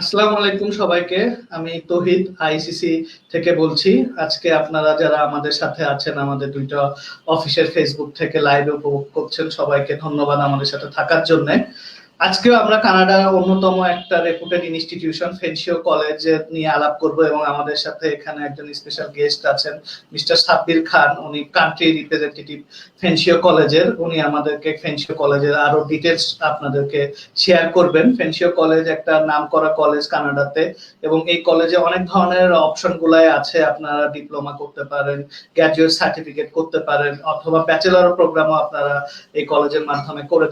আসসালামু আলাইকুম সবাইকে। আমি তৌহিদ আইসিসি থেকে বলছি। আজকে আপনারা যারা আমাদের সাথে আছেন, আমাদের দুইটা অফিসের ফেসবুক থেকে লাইভ উপভোগ করছেন, সবাইকে ধন্যবাদ আমাদের সাথে থাকার জন্য। আজকেও আমরা কানাডার অন্যতম একটা রেপুটেড ইনস্টিটিউশন ফেনশিও কলেজ নিয়ে আলাপ করব এবং আমাদের সাথে এখানে একজন স্পেশাল গেস্ট আছেন, মিস্টার সাব্বির খান। উনি কান্ট্রি রিপ্রেজেন্টেটিভ ফেনশিও কলেজের। উনি আমাদেরকে ফেনশিও কলেজের আরো ডিটেলস আপনাদেরকে শেয়ার করবেন। ফেনশিও কলেজ একটা নামকরা কলেজ কানাডাতে, এবং এই কলেজে অনেক ধরনের অপশন গুলাই আছে। আপনারা ডিপ্লোমা করতে পারেন, গ্র্যাজুয়েট সার্টিফিকেট করতে পারেন, অথবা ব্যাচেলর প্রোগ্রামও আপনারা এই কলেজের মাধ্যমে করে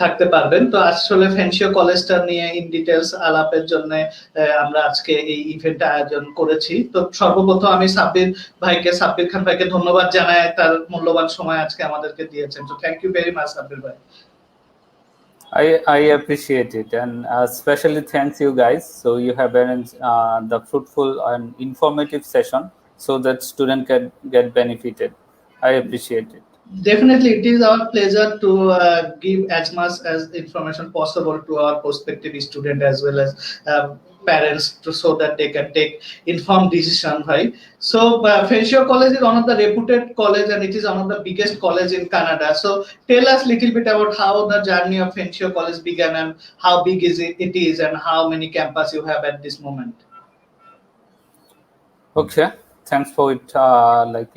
থাকতে পারবেন। তো আসলে ফেনশিও কলেজটা নিয়ে ইন ডিটেলস আলাপের জন্য আমরা আজকে এই ইভেন্ট আয়োজন করেছি। তো সর্বপ্রথম আমি সাব্বির খান ভাইকে ধন্যবাদ জানাই, তার মূল্যবান সময় আজকে আমাদেরকে দিয়েছেন। তো thank you very much Sabbir ভাই। I appreciate it, and especially thanks you guys. So you have arranged the fruitful and informative session so that student can get benefited. I appreciate it. Definitely, it is our pleasure to give as much as information possible to our prospective student as well as parents, so that they can take informed decision. Right. So, Fanshawe College is one of the reputed college, and it is one of the biggest college in Canada. So, tell us a little bit about how the journey of Fanshawe College began, and how big it is, and how many campus you have at this moment. Okay, thanks for it.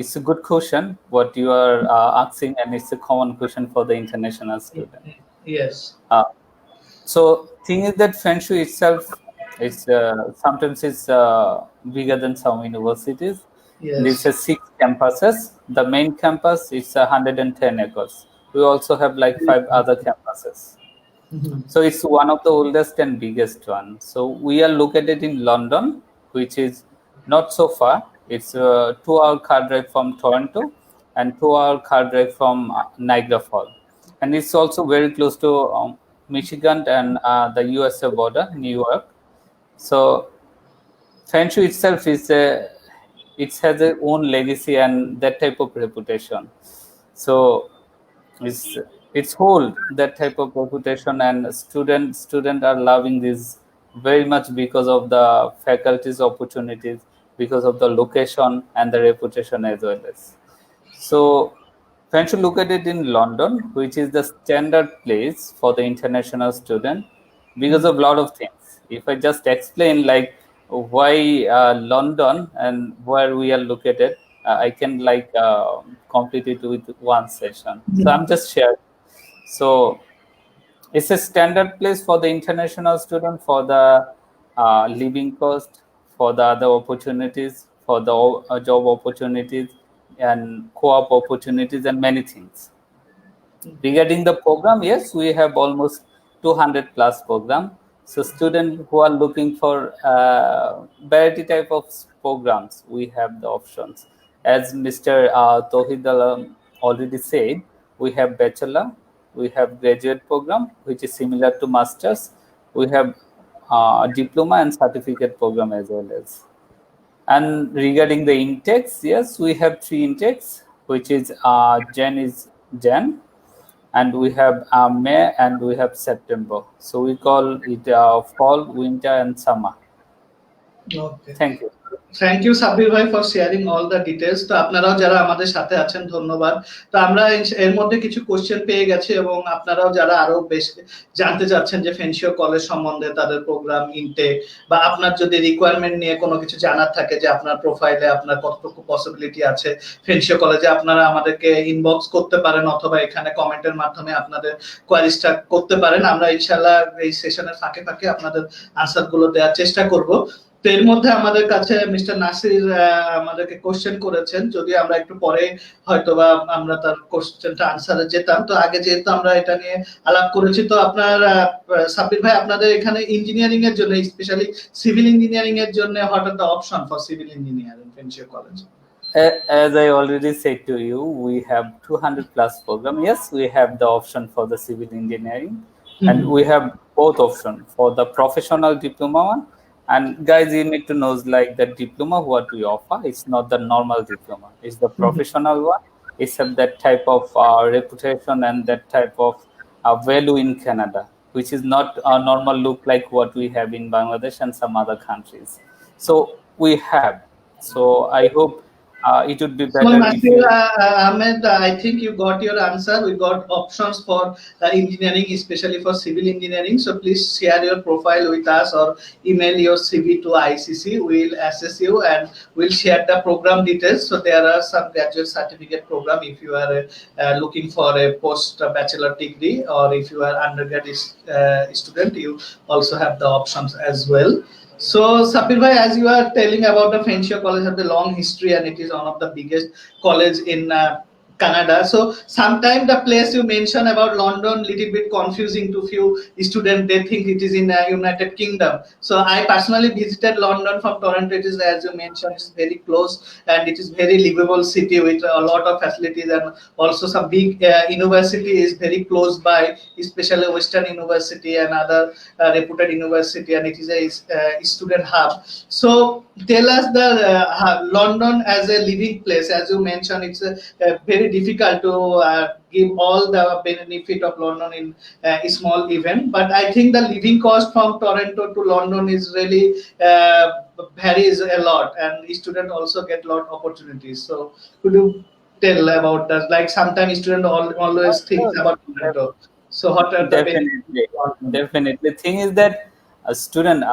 It's a good question what you are asking, and it's a common question for the international student. Yes. So thing is that Fanshawe itself is sometimes is bigger than some universities. Yes. This has 6 campuses. The main campus is 110 acres. We also have like 5 other campuses. So it's one of the oldest and biggest one. So we are located in London, which is not so far. It's a 2-hour car drive from Toronto and 2-hour car drive from Niagara Falls. And it's also very close to Michigan and the USA border, New York. So Fanshawe itself it has its own legacy and that type of reputation. So it's hold that type of reputation, and student are loving this very much because of the faculty's opportunities, because of the location and the reputation as well as. So Fanshawe located in London, which is the standard place for the international student because of a lot of things. If I just explain like why London and where we are located, I can complete it with one session. So I'm just sharing. So it's a standard place for the international student for the living cost, for the other opportunities, for the job opportunities and co-op opportunities and many things. Regarding the program, yes, we have almost 200 plus program. So students who are looking for variety type of programs, we have the options. As Mr. Tauhid already said, we have bachelor, we have graduate program, which is similar to masters. We have diploma and certificate program as well as. And regarding the intakes, yes, we have 3 intakes, which is Jan, and we have May, and we have September. So we call it fall, winter, and summer. Okay. Thank you. Thank you Sabbir ভাই for sharing all the details. তো আপনারাও যারা আমাদের সাথে আছেন ধন্যবাদ। তো আমরা এর মধ্যে কিছু কোশ্চেন পেয়ে গেছি, এবং আপনারাও যারা আরো বেশি জানতে চাচ্ছেন যে ফেনশিও কলেজ সম্বন্ধে, তাদের প্রোগ্রাম, ইনটেক, বা আপনার যদি রিকোয়ারমেন্ট নিয়ে কোনো কিছু জানার থাকে যে আপনার প্রোফাইলে আপনার কতটুকু পসিবিলিটি আছে ফেনশিও কলেজে, আপনারা আমাদেরকে ইনবক্স করতে পারেন, অথবা এখানে কমেন্টের মাধ্যমে আপনাদের কোয়ারিজটা করতে পারেন। আমরা ইনশাআল্লাহ এই সেশনের ফাঁকে ফাঁকে আপনাদের আনসার গুলো দেওয়ার চেষ্টা করব। তো এর মধ্যে আমাদের কাছে মিস্টার নাসির আমাদেরকে কোশ্চেন করেছেন, যদি আমরা একটু পরে হয়তোবা আমরা তার কোশ্চেনটা আনসারে যেতাম। তো আগে যেহেতু আমরা এটা নিয়ে আলাপ করেছি, তো আপনার সাব্বির ভাই, আপনাদের এখানে ইঞ্জিনিয়ারিং এর জন্য, স্পেশালি সিভিল ইঞ্জিনিয়ারিং এর জন্য, what are the option for civil engineering ফেনশিও college? As I already said to you, we have 200 plus program. Yes, we have the option for the civil engineering, and we have both option for the professional diploma one. And guys, you need to know like the diploma what we offer, it's not the normal diploma, it's the professional one. It's have that type of reputation and that type of value in Canada, which is not a normal look like what we have in Bangladesh and some other countries. So we have. So I hope it would be So, better if Nasir you. Ahmed, I think you got your answer. We got options for engineering, especially for civil engineering. So, please share your profile with us or email your CV to ICC. We'll assess you and we'll share the program details. So, there are some graduate certificate program if you are looking for a post bachelor degree, or if you are undergraduate student, you also have the options as well. So, Sapir bhai, as you are telling about the Fanshawe College, have the long history and it is one of the biggest college in Canada. So, sometimes the place you mentioned about London, little bit confusing to few students. They think it is in United Kingdom. So, I personally visited London from Toronto. It is, as you mentioned, it's very close and it is very livable city with a lot of facilities, and also some big university is very close by, especially Western University and other reputed university, and it is a student hub. So tell us the London as a living place. As you mentioned, it's very difficult to give all the benefit of London in a small event. But I think the living cost from Toronto to London is really varies a lot, and students also get a lot of opportunities. So could you tell about that? Like sometimes student always thinks about Toronto. So what are the benefits Definitely, of London? definitely. Thing is that a student,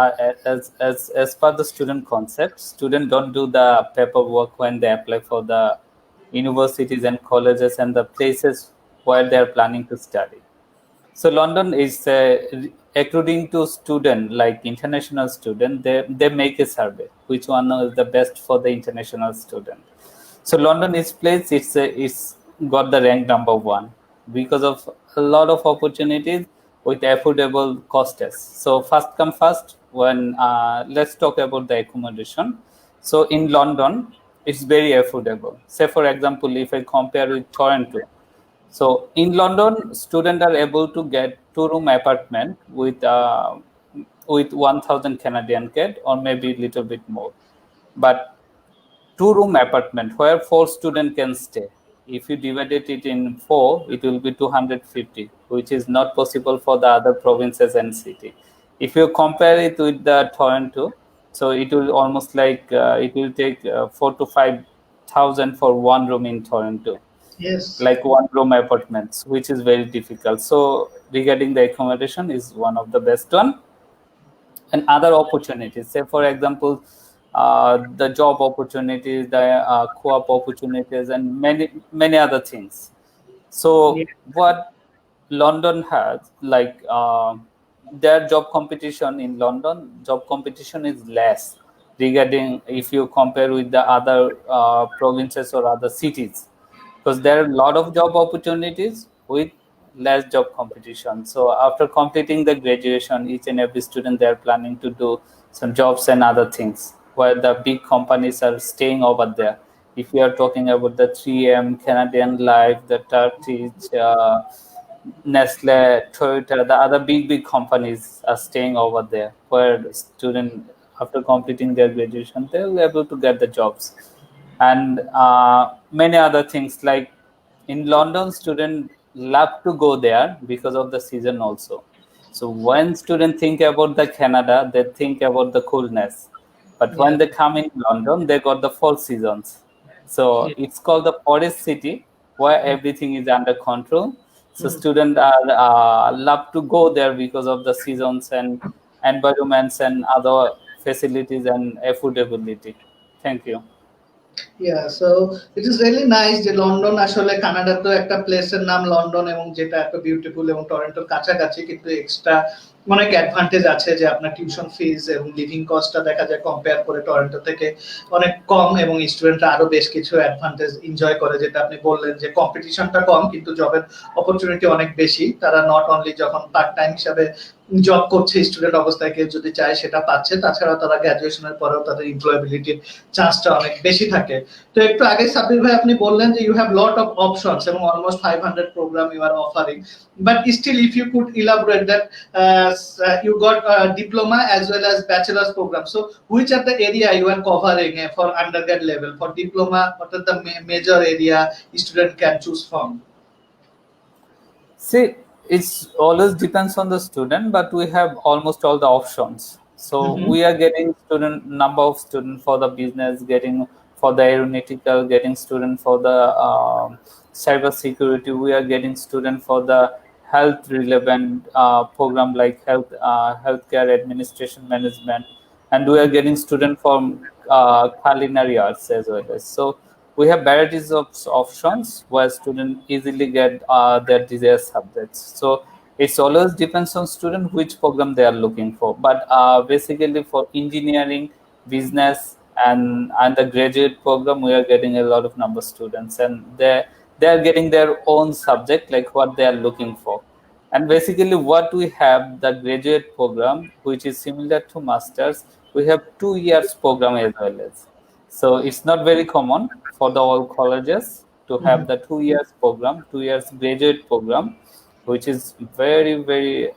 as per the student concept, student don't do the paperwork when they apply for the universities and colleges and the places where they are planning to study. So London is according to student, like international student, they make a survey which one is the best for the international student. So London is place it's got the rank number one because of a lot of opportunities with affordable costs. So first come first when let's talk about the accommodation. So in London, it's very affordable. Say for example, if I compare with Toronto, so in London, students are able to get two-room apartment with 1,000 Canadian kid or maybe a little bit more. But two-room apartment where four students can stay. If you divided it in four, it will be 250, which is not possible for the other provinces and city. If you compare it with the Toronto, so it will almost like it will take 4 to 5 thousand for one room in Toronto, Yes. like one room apartments, which is very difficult. So regarding the accommodation is one of the best one. And other opportunities, say for example, the job opportunities, the co-op opportunities, and many other things. Yeah. So what London has, like their job competition in London, job competition is less regarding if you compare with the other provinces or other cities, because there are a lot of job opportunities with less job competition. So after completing the graduation, each and every student, they are planning to do some jobs and other things where the big companies are staying over there. If we are talking about the 3M, Canadian Life, the Turkish, Nestle, Toyota, the other big companies are staying over there, where the student after completing their graduation, they will be able to get the jobs, and many other things like in London, students love to go there because of the season also. So when students think about the Canada, they think about the coolness. But when Yeah. they come in London, they got the fall seasons. So Yeah. it's called the forest city where everything is under control. So Mhm. students are love to go there because of the seasons and environments and other facilities and affordability. Thank you. Yeah, so it is really nice যে London আসলে কানাডার তো একটা প্লেসের নাম London, এবং যেটা এত বিউটিফুল এবং টরন্টোর কাছাকাছি, কিন্তু এক্সট্রা অনেক অ্যাডভান্টেজ আছে যে আপনার টিউশন ফিজ এবং লিভিং কস্টটা দেখা যায় কম্পেয়ার করে টরন্টো থেকে অনেক কম, এবং স্টুডেন্টরা আরো বেশ কিছু অ্যাডভান্টেজ এনজয় করে, যেটা আপনি বললেন যে কম্পিটিশনটা কম কিন্তু জবের অপরচুনিটি অনেক বেশি। তারা নট অনলি যখন পার্ট টাইম হিসাবে জব করছে স্টুডেন্ট অবস্থায় কেউ যদি চায় সেটা পাচ্ছে, তাছাড়া তারা গ্র্যাজুয়েশনের পরেও তাদের এমপ্লয়াবিলিটির চান্সটা অনেক বেশি থাকে। তো একটু আগে সাব্বির ভাই আপনি বললেন যে you have lot of options এবং almost 500 program you are offering, but still if you could elaborate that you got a diploma as well as bachelor's program, so which are the area you are covering for undergrad level? For diploma, what are the major area student can choose from? See, It's always depends on the student, but we have almost all the options. So Mm-hmm. we are getting student number of student for the business, getting for the aeronautical, getting student for the cyber security. We are getting student for the health relevant program like healthcare administration management, and we are getting student from culinary arts as well as. So we have varieties of options where students easily get their desired subjects. So it's always depends on student which program they are looking for. But basically for engineering, business, and the graduate program, we are getting a lot of number of students, and they are getting their own subject like what they are looking for. And basically, what we have the graduate program, which is similar to masters, we have 2 years program as well as. So it's not very common for the all colleges to have the 2 years program, 2 years graduate program, which is very very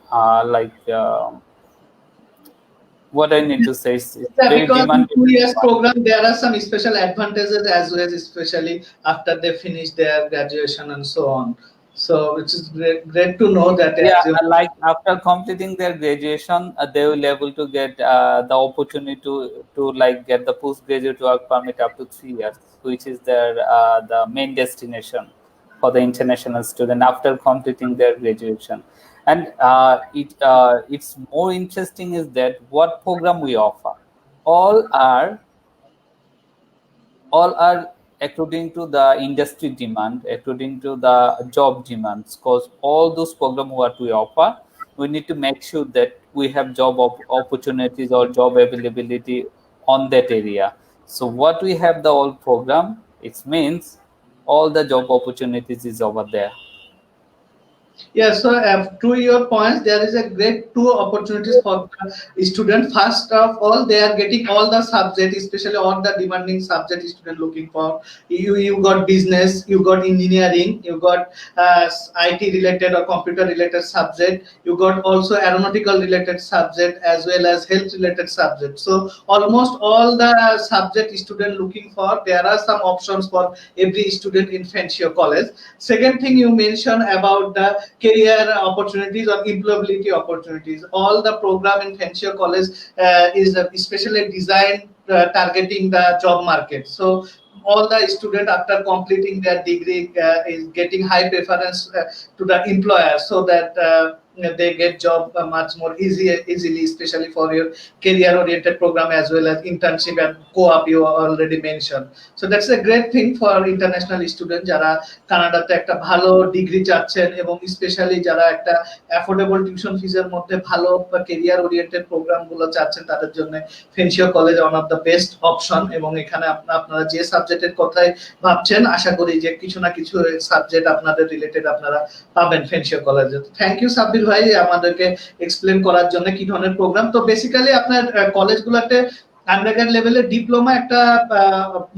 what I need to say is it's Yeah, very because in demanding. 2 years program, there are some special advantages as well, as especially after they finish their graduation and so on. So, which is great to know that Yeah, as you. like after completing their graduation, they will able to get the opportunity to like get the postgraduate work permit up to 3 years, which is their the main destination for the international student after completing their graduation. And it's more interesting is that what program we offer. All are all are according to the industry demand, according to the job demands. Because all those programs what we offer, we need to make sure that we have job opportunities or job availability on that area. So what we have the all program, it means all the job opportunities is over there. Yeah, so to your points, there is a great two opportunities for the student. First of all, they are getting all the subject, especially all the demanding subject student looking for. You got business, you got engineering, you got IT related or computer related subject. You got also aeronautical related subject as well as health related subject. So almost all the subject student looking for, there are some options for every student in Fanshawe College. Second thing you mentioned about the career opportunities or employability opportunities. All the program in Fanshawe College is especially designed targeting the job market. So all the student after completing their degree is getting high preference to the employer, so that they get job much more easily, especially for your career oriented program as well as internship and co-op you already mentioned. So that's a great thing for international student যারা কানাডাতে একটা ভালো degree চাচ্ছেন এবং specially যারা একটা affordable tuition ফিজের মধ্যে ভালো ক্যারিয়ার ওরিয়েন্টেড প্রোগ্রাম গুলো চাচ্ছেন, তাদের জন্য ফেনশিও college one of the best option. এবং এখানে আপনারা যে সাবজেক্টের কথাই ভাবছেন, আশা করি যে কিছু না কিছু সাবজেক্ট আপনাদের রিলেটেড আপনারা পাবেন ফেনশিও কলেজে। থ্যাংক ইউ সাব্বির ভাই আমাদেরকে এক্সপ্লেন করার জন্য কি ধরনের প্রোগ্রাম। তো বেসিক্যালি আপনার কলেজগুলোতে আন্ডারগ্রেড লেভেলে ডিপ্লোমা একটা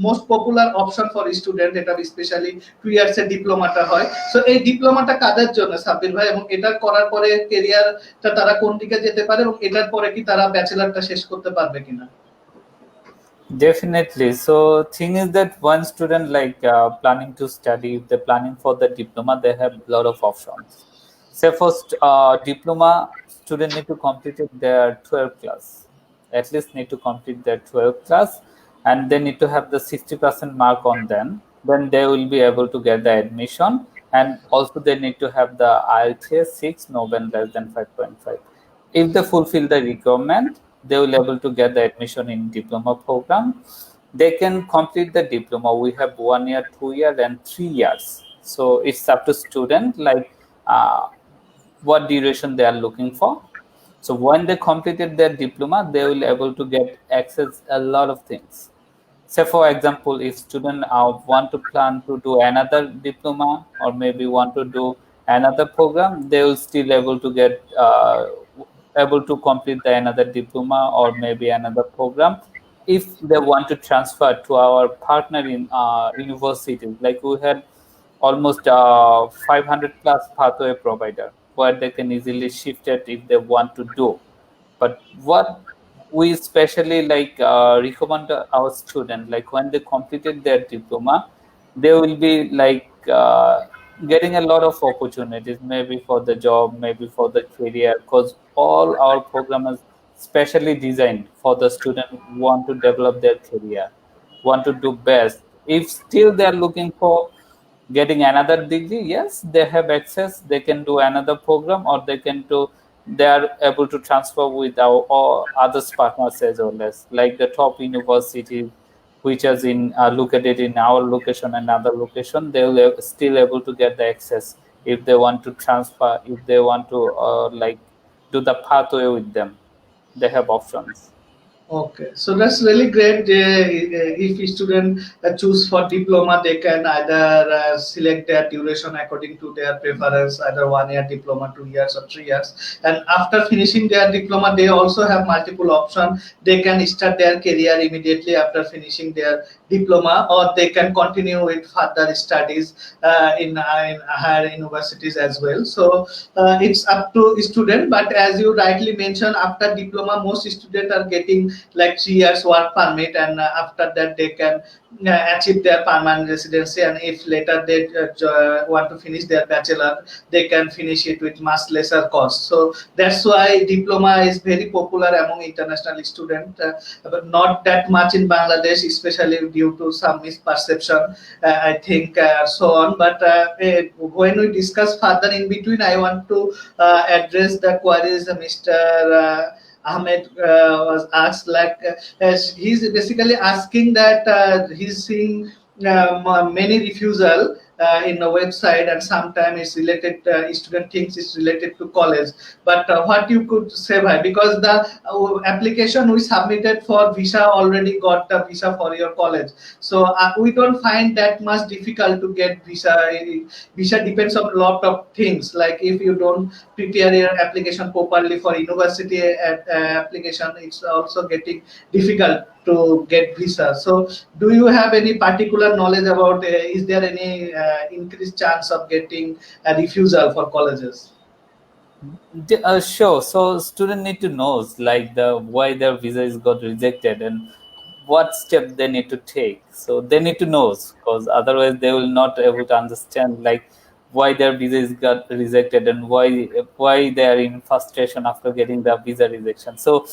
most popular option for student, এটা স্পেশালি 2 ইয়ার্স এর ডিপ্লোমাটা হয়। সো এই ডিপ্লোমাটা কাদের জন্য সাব্বির ভাই, এবং এটা করার পরে ক্যারিয়ারটা তারা কোন দিকে যেতে পারে, এবং এটার পরে কি তারা ব্যাচেলরটা শেষ করতে পারবে কিনা? Definitely. So thing is that one student like planning to study, if they're planning for the diploma, they have a lot of options. Say first, diploma student need to complete their 12th class. At least need to complete their 12th class, and they need to have the 60% mark on them. Then they will be able to get the admission, and also they need to have the IELTS 6 no less than 5.5. If they fulfill the requirement, they will able to get the admission in diploma program. They can complete the diploma. We have 1 year, 2 year, and 3 years. So it's up to student like what duration they are looking for. So when they completed their diploma, they will able to get access a lot of things. Say for example, if student want to plan to do another diploma or maybe want to do another program, they will still able to get able to complete the another diploma or maybe another program if they want to transfer to our partner in universities. Like we had almost 500 plus pathway provider where they can easily shift it if they want to do. But what we especially like recommend our student, like when they completed their diploma, they will be like getting a lot of opportunities, maybe for the job, maybe for the career, because all our program is specially designed for the student who want to develop their career, want to do best. If still they are looking for getting another degree, yes, they have access. They can do another program, or they can do. They are able to transfer with our or other partners as well as like the top universities, which is in located in our location and other location. They will still able to get the access if they want to transfer. If they want to like do the pathway with them, they have options. Okay, so that's really great. If a student choose for diploma, they can either select their duration according to their preference, either 1 year diploma, 2 years, or 3 years. And after finishing their diploma, they also have multiple options. They can start their career immediately after finishing their diploma, or they can continue with further studies in higher universities as well. So it's up to student. But as you rightly mentioned, after diploma, most students are getting like 3 years work permit, and after that they can achieve their permanent residency. And if later they want to finish their bachelor, they can finish it with much lesser cost. So that's why diploma is very popular among international students, but not that much in Bangladesh, especially due to some misperception, I think, so on. But when we discuss further in between, I want to address the queries Mr. Ahmed was asked. Like he's basically asking that he's seeing many refusal in the website, and sometimes it's related. Student thinks it's related to college. But what you could say, bhai, because the application we submitted for visa already got the visa for your college, so we don't find that much difficult to get visa. Visa depends on a lot of things. Like if you don't prepare your application properly for university application, it's also getting difficult to get visa. So do you have any particular knowledge about is there any increased chance of getting a refusal for colleges? Sure. So student need to know like the why their visa is got rejected and what step they need to take. So they need to know because otherwise they will not able to understand like why their visa is got rejected and why they are in frustration after getting the visa rejection. So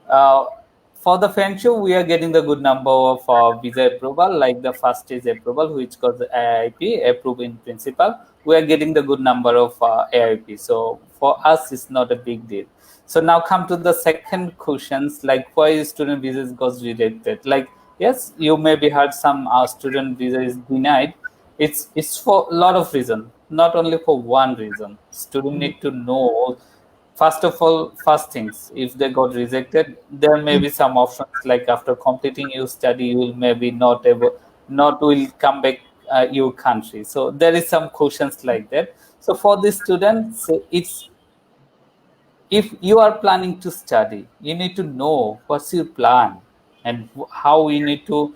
uh, for the Fanshawe, we are getting the good number of visa approval, like the first is approval, which was AIP, approved in principle. We are getting the good number of AIP. So for us, it's not a big deal. So now come to the second questions, like why student visas got rejected. Like, yes, you maybe heard some student visa is denied. It's for a lot of reason, not only for one reason. Student Mhm. need to know. First of all, first things, if they got rejected, there may be some options like after completing your study, you will maybe not able, not will come back your country. So there is some questions like that. So for the students, it's if you are planning to study, you need to know what's your plan and how you need to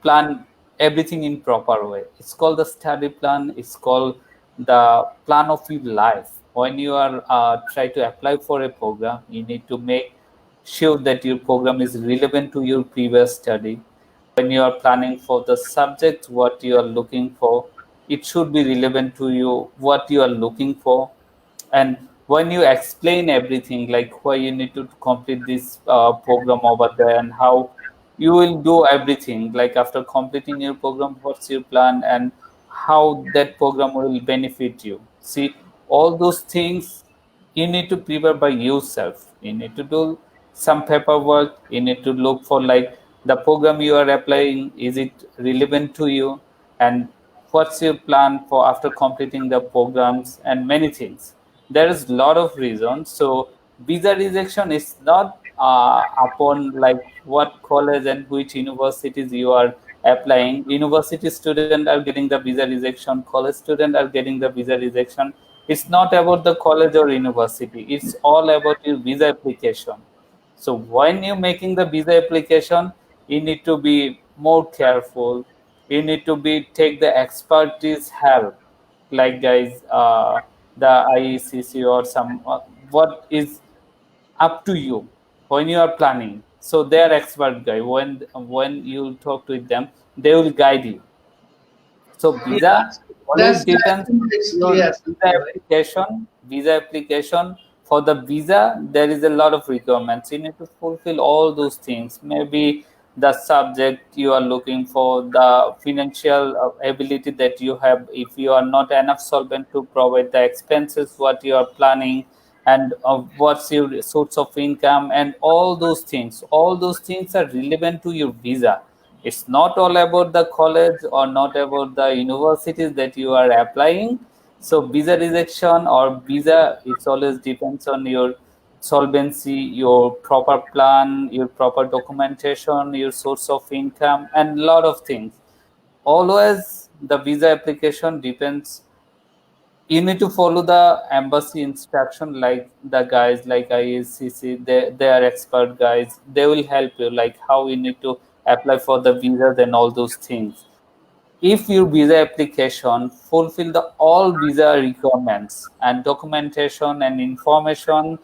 plan everything in proper way. It's called the study plan. It's called the plan of your life. When you are try to apply for a program, you need to make sure that your program is relevant to your previous study. When you are planning for the subject, what you are looking for, it should be relevant to you, what you are looking for. And when you explain everything like why you need to complete this program over there and how you will do everything like after completing your program, what's your plan and how that program will benefit you, see, all those things you need to prepare by yourself. You need to do some paperwork. You need to look for like the program you are applying, is it relevant to you, and what's your plan for after completing the programs and many things. There is a lot of reasons. So visa rejection is not upon like what college and which universities you are applying. University students are getting the visa rejection, college students are getting the visa rejection. It's not about the college or university, it's all about your visa application. So when you're making the visa application, you need to be more careful. You need to be take the expertise help, like guys, the IECC or some what is up to you when you are planning. So they are expert guy. When you talk with them, they will guide you. So visa Yeah. always That's depends on it's your clear, visa right? application. Visa application, for the visa, there is a lot of requirements. You need to fulfill all those things. Maybe the subject you are looking for, the financial ability that you have. If you are not enough solvent to provide the expenses, what you are planning, and what's your source of income, and all those things. All those things are relevant to your visa. It's not all about the college or not about the universities that you are applying. So visa rejection or visa, it's always depends on your solvency, your proper plan, your proper documentation, your source of income, and a lot of things. Always the visa application depends. You need to follow the embassy instruction, like the guys like ISCC, they are expert guys. They will help you, like how you need to apply for the visas and all those things. If your visa application fulfill the all visa requirements and documentation and information,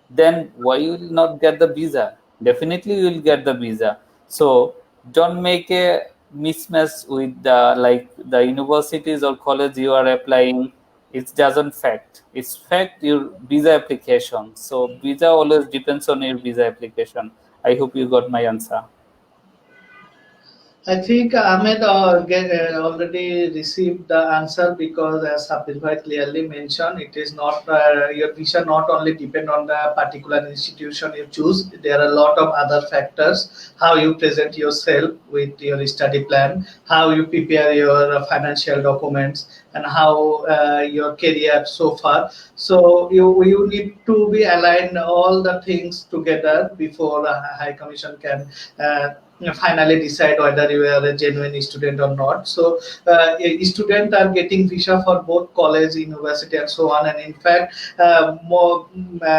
then why you will not get the visa? Definitely you will get the visa. So don't make a mismatch with the like the universities or college you are applying. It doesn't fact. It's fact your visa application. So visa always depends on your visa application. I hope you got my answer. I think Ahmed already received the answer because, as Sabir Bhai clearly mentioned, it is not your visa not only depend on the particular institution you choose. There are a lot of other factors: how you present yourself with your study plan, how you prepare your financial documents, and how your career so far. So you need to be aligned all the things together before a High Commission can. Finally decide whether you are a genuine student or not. So students are getting visa for both college, university, and so on. And in fact, more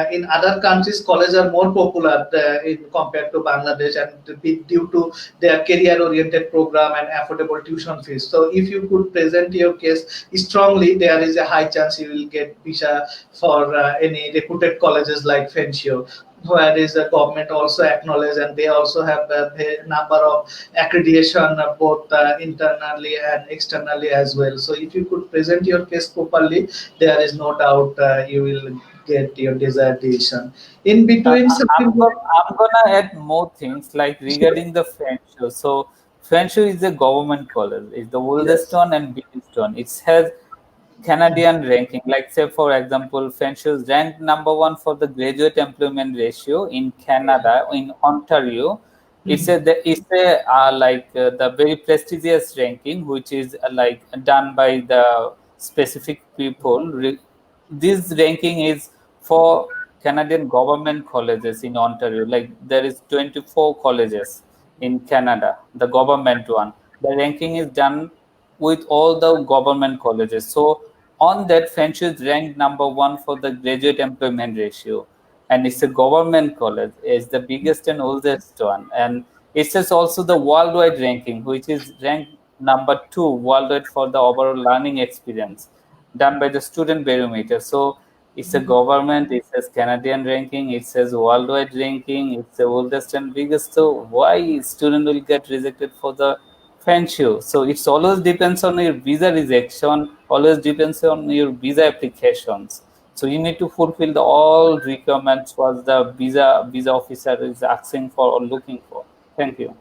in other countries, colleges are more popular in compared to Bangladesh, and due to their career-oriented program and affordable tuition fees. So if you could present your case strongly, there is a high chance you will get visa for any reputed colleges like Fanshawe, where is the government also acknowledge, and they also have a number of accreditation both internally and externally as well. So if you could present your case properly, there is no doubt you will get your desired decision. In between, I'm gonna add more things like regarding the Fanshawe. So Fanshawe is a government college. It's the oldest yes. one and biggest one. It has Canadian ranking. Like say for example, Fanshawe is ranked number one for the graduate employment ratio in Canada, in Ontario. It's a the very prestigious ranking, which is like done by the specific people. This ranking is for Canadian government colleges in Ontario. Like there is 24 colleges in Canada, the government one. The ranking is done with all the government colleges. So on that, French is ranked number one for the graduate employment ratio, and it's a government college. It's the biggest and oldest one, and it is also the worldwide ranking, which is ranked number two worldwide for the overall learning experience done by the student barometer. So it's a government, it says Canadian ranking, it says worldwide ranking, it's the oldest and biggest. So why student will get rejected for the Fanshawe? So it's always depends on your visa rejection, always depends on your visa applications. So you need to fulfill the all requirements what the visa officer is asking for or looking for. Thank you.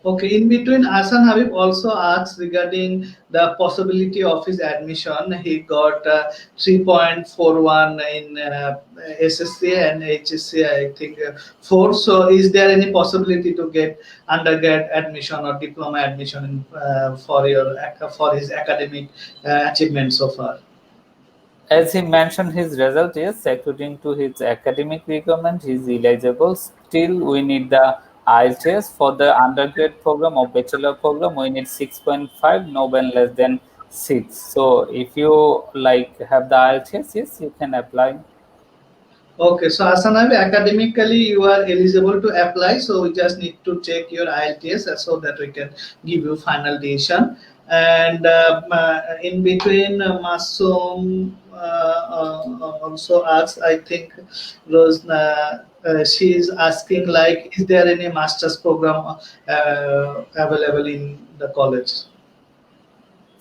Okay, in between, Asan Habib also asked regarding the possibility of his admission. He got 3.41 in SSC and HSC, I think 4. So, is there any possibility to get undergrad admission or diploma admission for his academic achievement so far? As he mentioned, his result is according to his academic requirement, he is eligible. Still, we need the IELTS for the undergrad program or bachelor program. We need 6.5, no one less than 6. So, if you like have the IELTS, yes, you can apply. Okay, so Asanavi, academically you are eligible to apply, so we just need to check your IELTS so that we can give you final decision. And in between, Masum also asks, I think, Rose, she is asking like, is there any master's program available in the college?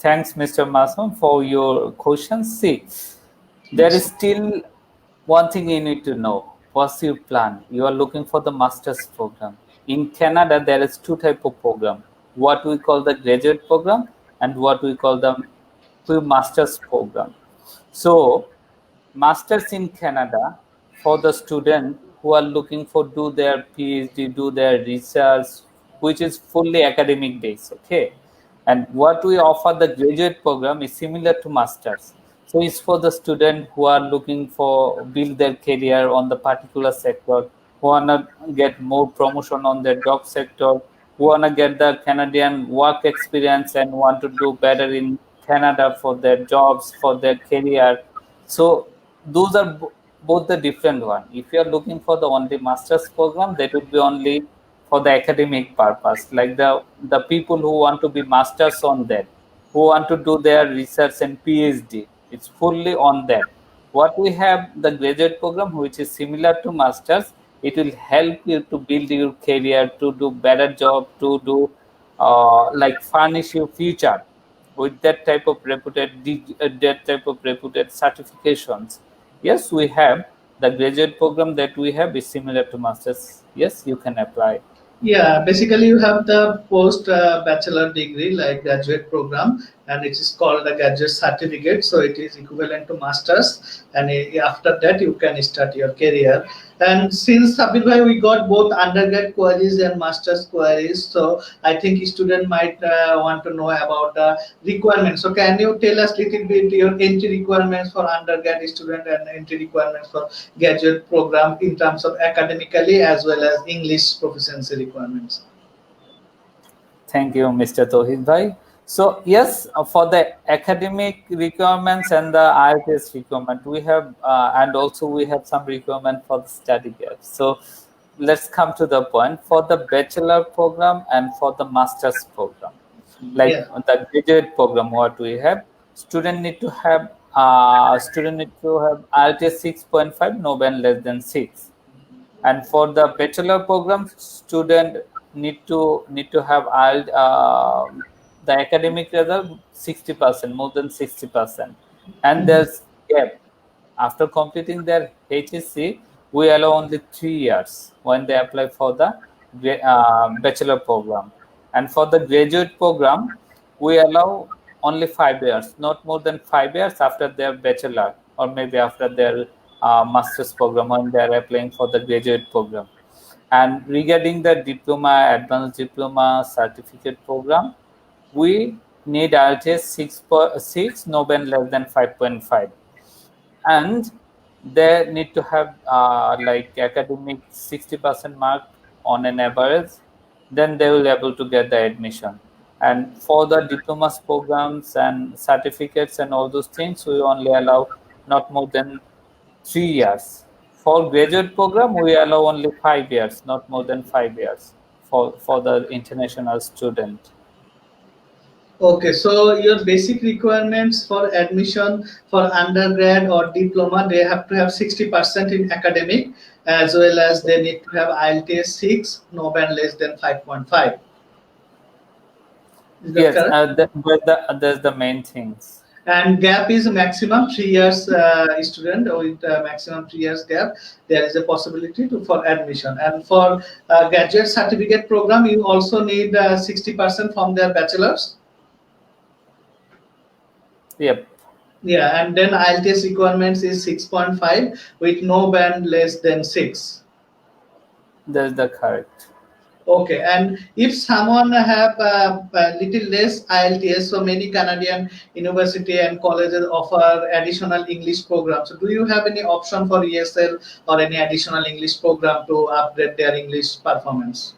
Thanks, Mr. Mason, for your questions. See, there is still one thing you need to know. What's your plan? You are looking for the master's program. In Canada, there is two type of program. What we call the graduate program and what we call the master's program. So, masters in Canada for the student who are looking for do their PhD, do their research, which is fully academic based. Okay, and what we offer the graduate program is similar to masters. So it's for the student who are looking for build their career on the particular sector, who wanna get more promotion on their job sector, who wanna get the Canadian work experience and want to do better in Canada for their jobs, for their career. So those are both the different one. If you are looking for the only master's program, that would be only for the academic purpose, like the people who want to be masters on that, who want to do their research and PhD. It's fully on that. What we have the graduate program, which is similar to masters. It will help you to build your career, to do better job, to do like furnish your future with that type of reputed certifications. Yes, we have the graduate program that we have is similar to masters. Yes, you can apply. Yeah, basically you have the post bachelor degree like graduate program, and it is called the graduate certificate. So it is equivalent to masters, and after that you can start your career. And since Sabir bhai, we got both undergrad queries and masters queries, so I think student might want to know about the requirements. So can you tell us little bit your entry requirements for undergrad student and entry requirements for graduate program in terms of academically as well as English proficiency requirements? Thank you, Mr. Tohid Bhai. So yes, for the academic requirements and the IELTS requirement, we have, and also we have some requirement for the study gaps. So let's come to the point for the bachelor program and for the master's program. Like Yeah. the graduate program, what we have, student need to have IELTS 6.5, no band less than 6. And for the bachelor program, student need to have the academic result 60%, more than 60%. And there's gap after completing their HSC. We allow only 3 years when they apply for the bachelor program. And for the graduate program, we allow only 5 years, not more than 5 years after their bachelor or maybe after their master's program when they are applying for the graduate program. And regarding the diploma, advanced diploma, certificate program, we need IELTS 6, no band less than 5.5. And they need to have like academic 60% mark on an average, then they will be able to get the admission. And for the diplomas programs and certificates and all those things, we only allow not more than 3 years. For graduate program, we allow only 5 years, not more than 5 years for the international student. Okay, so your basic requirements for admission for undergrad or diploma, they have to have 60% in academic, as well as they need to have IELTS 6, no band less than 5.5. Is that Yes, correct? that's the main things. And gap is maximum 3 years student with maximum 3 years gap. There is a possibility to for admission. And for graduate certificate program, you also need 60% from their bachelor's. Yep, Yeah, and then IELTS requirements is 6.5 with no band less than 6. that's the correct. Okay, and if someone have a little less IELTS, so many Canadian university and colleges offer additional English programs. So do you have any option for ESL or any additional English program to upgrade their English performance?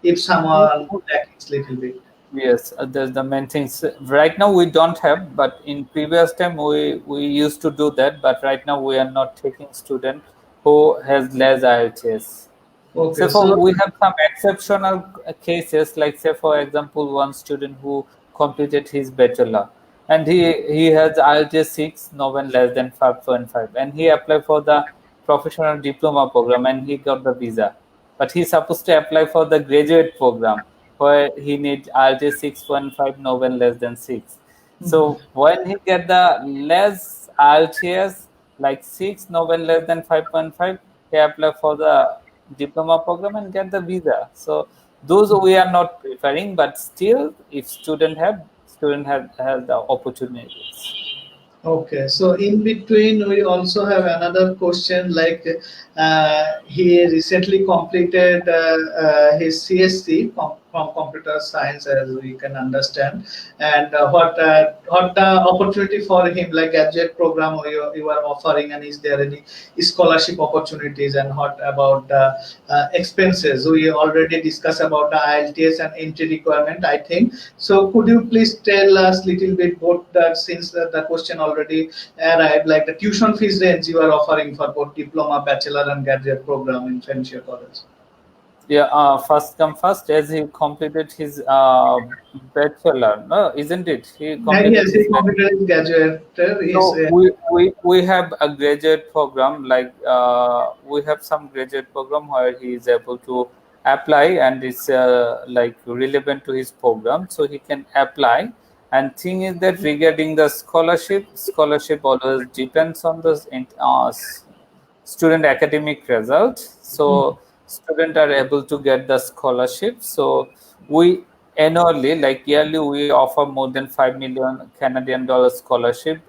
If someone lacks little bit. Yes, there's the main things. Right now we don't have, but in previous time we used to do that. But right now we are not taking student who has less IELTS. Okay, Say for so we have some exceptional cases, like say for example, one student who completed his bachelor and he has IELTS 6, no one less than 5.5, and he applied for the professional diploma program and he got the visa. But he's supposed to apply for the graduate program where he needs IELTS 6.5, no one less than 6. So when he get the less IELTS, like 6, no when less than 5.5, he apply for the diploma program and get the visa. So those we are not preferring, but still, if student have the opportunities. Okay, so in between, we also have another question like he recently completed his CSC from computer science, as we can understand, and what the opportunity for him, like graduate program you are offering, and is there any scholarship opportunities, and what about the expenses? We already discussed about the IELTS and entry requirement, I think. So could you please tell us little bit both that, since the question already arrived, like the tuition fees range you are offering for both diploma, bachelor, and graduate program in Fanshawe College? Yeah, first come first, as he completed his bachelor, no, isn't it? He And completed yes, his he bachelor. completed his graduate. His So we have a graduate program, like we have some graduate program where he is able to apply and it's like relevant to his program, so he can apply. And thing is that regarding the scholarship always depends on the student academic result. So student are able to get the scholarship. So we annually, like yearly, we offer more than 5 million Canadian dollar scholarship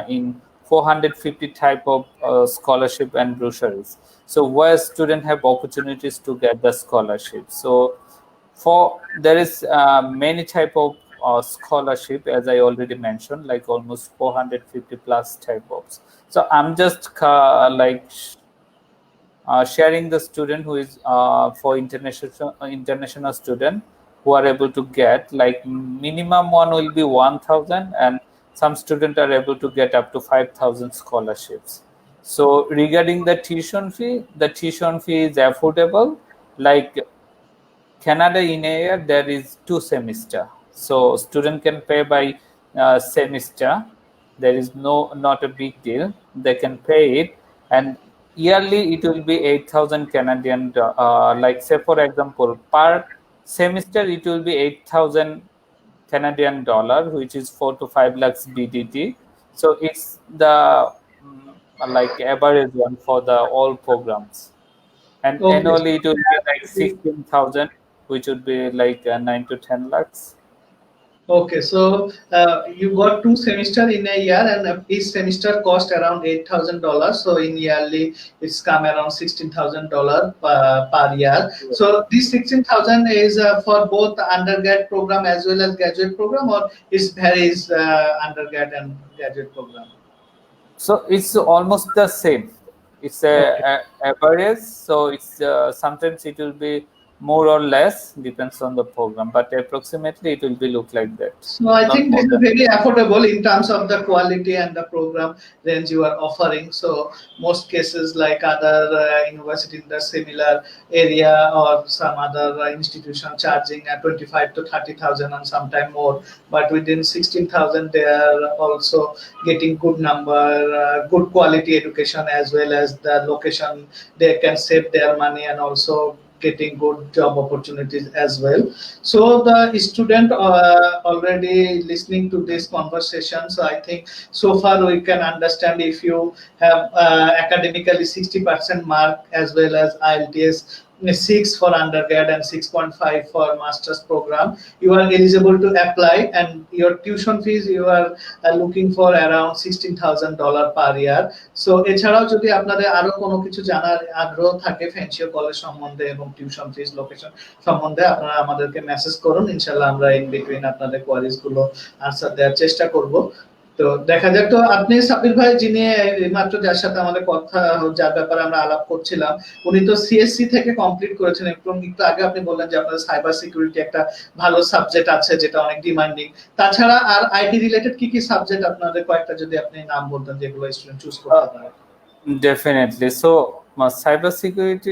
in 450 type of scholarship and brochures. So where student have opportunities to get the scholarship. So for there is many type of scholarship, as I already mentioned, like almost 450 plus type of. So I'm just sharing the student who is for international student who are able to get, like minimum one will be 1,000, and some students are able to get up to 5,000 scholarships. So regarding the tuition fee is affordable. Like Canada, in a year there is 2 semester, so student can pay by semester. There is not a big deal. They can pay it, and yearly it will be 8,000 Canadian. Like say for example, per semester it will be 8,000 Canadian dollar, which is 4 to 5 lakhs BDT. So it's the like average one for the all programs, and okay. annually it will be like 16,000, which would be like 9 to 10 lakhs. Okay, so you got 2 semester in a year, and each semester cost around $8,000. So in yearly, it's come around $16,000 per year. So this 16,000 is for both undergrad program as well as graduate program, or it varies undergrad and graduate program. So it's almost the same. It's Okay. a average. So it's sometimes it will be more or less, depends on the program, but approximately it will be look like that, So I not think more this is than. very affordable in terms of the quality and the program range you are offering. So most cases like other university in the similar area or some other institution charging at 25 to 30,000 and sometime more, but within 16,000 they are also getting good number, good quality education, as well as the location they can save their money, and also getting good job opportunities as well. So the student already listening to this conversation. So I think so far we can understand, if you have academically 60% mark, as well as IELTS 6 for undergrad and 6.5 for master's program, you are eligible to apply, and your tuition fees you are looking for around $16,000 per year. So এছাড়াও যদি আপনাদের আরো কোনো কিছু জানার আগ্রহ থাকে ফ্যান্সিও college সম্বন্ধে এবং টিউশন ফিস লোকেশন সম্বন্ধে, আপনারা আমাদেরকে মেসেজ করুন, ইনশাল্লাহ আমরা ইন বিটুইন আপনাদের কোয়ারিজ গুলো আনসার দেওয়ার চেষ্টা করব। তো দেখা যাক, তো আপনি সাবির ভাই যিনি মাত্র যার সাথে আমাদের কথা, যার ব্যাপারে আমরা আলাপ করছিলাম, উনি তো সিএসসি থেকে কমপ্লিট করেছেন, এবং একটু আগে আপনি বললেন যে আপনাদের সাইবার সিকিউরিটি একটা ভালো সাবজেক্ট আছে যেটা অনেক ডিমান্ডিং। তাছাড়া আর আইটি রিলেটেড কি কি সাবজেক্ট আপনাদের কয়েকটা যদি আপনি নাম বলতেন যেগুলো স্টুডেন্ট চুজ করতে পারে? Definitely. So cybersecurity,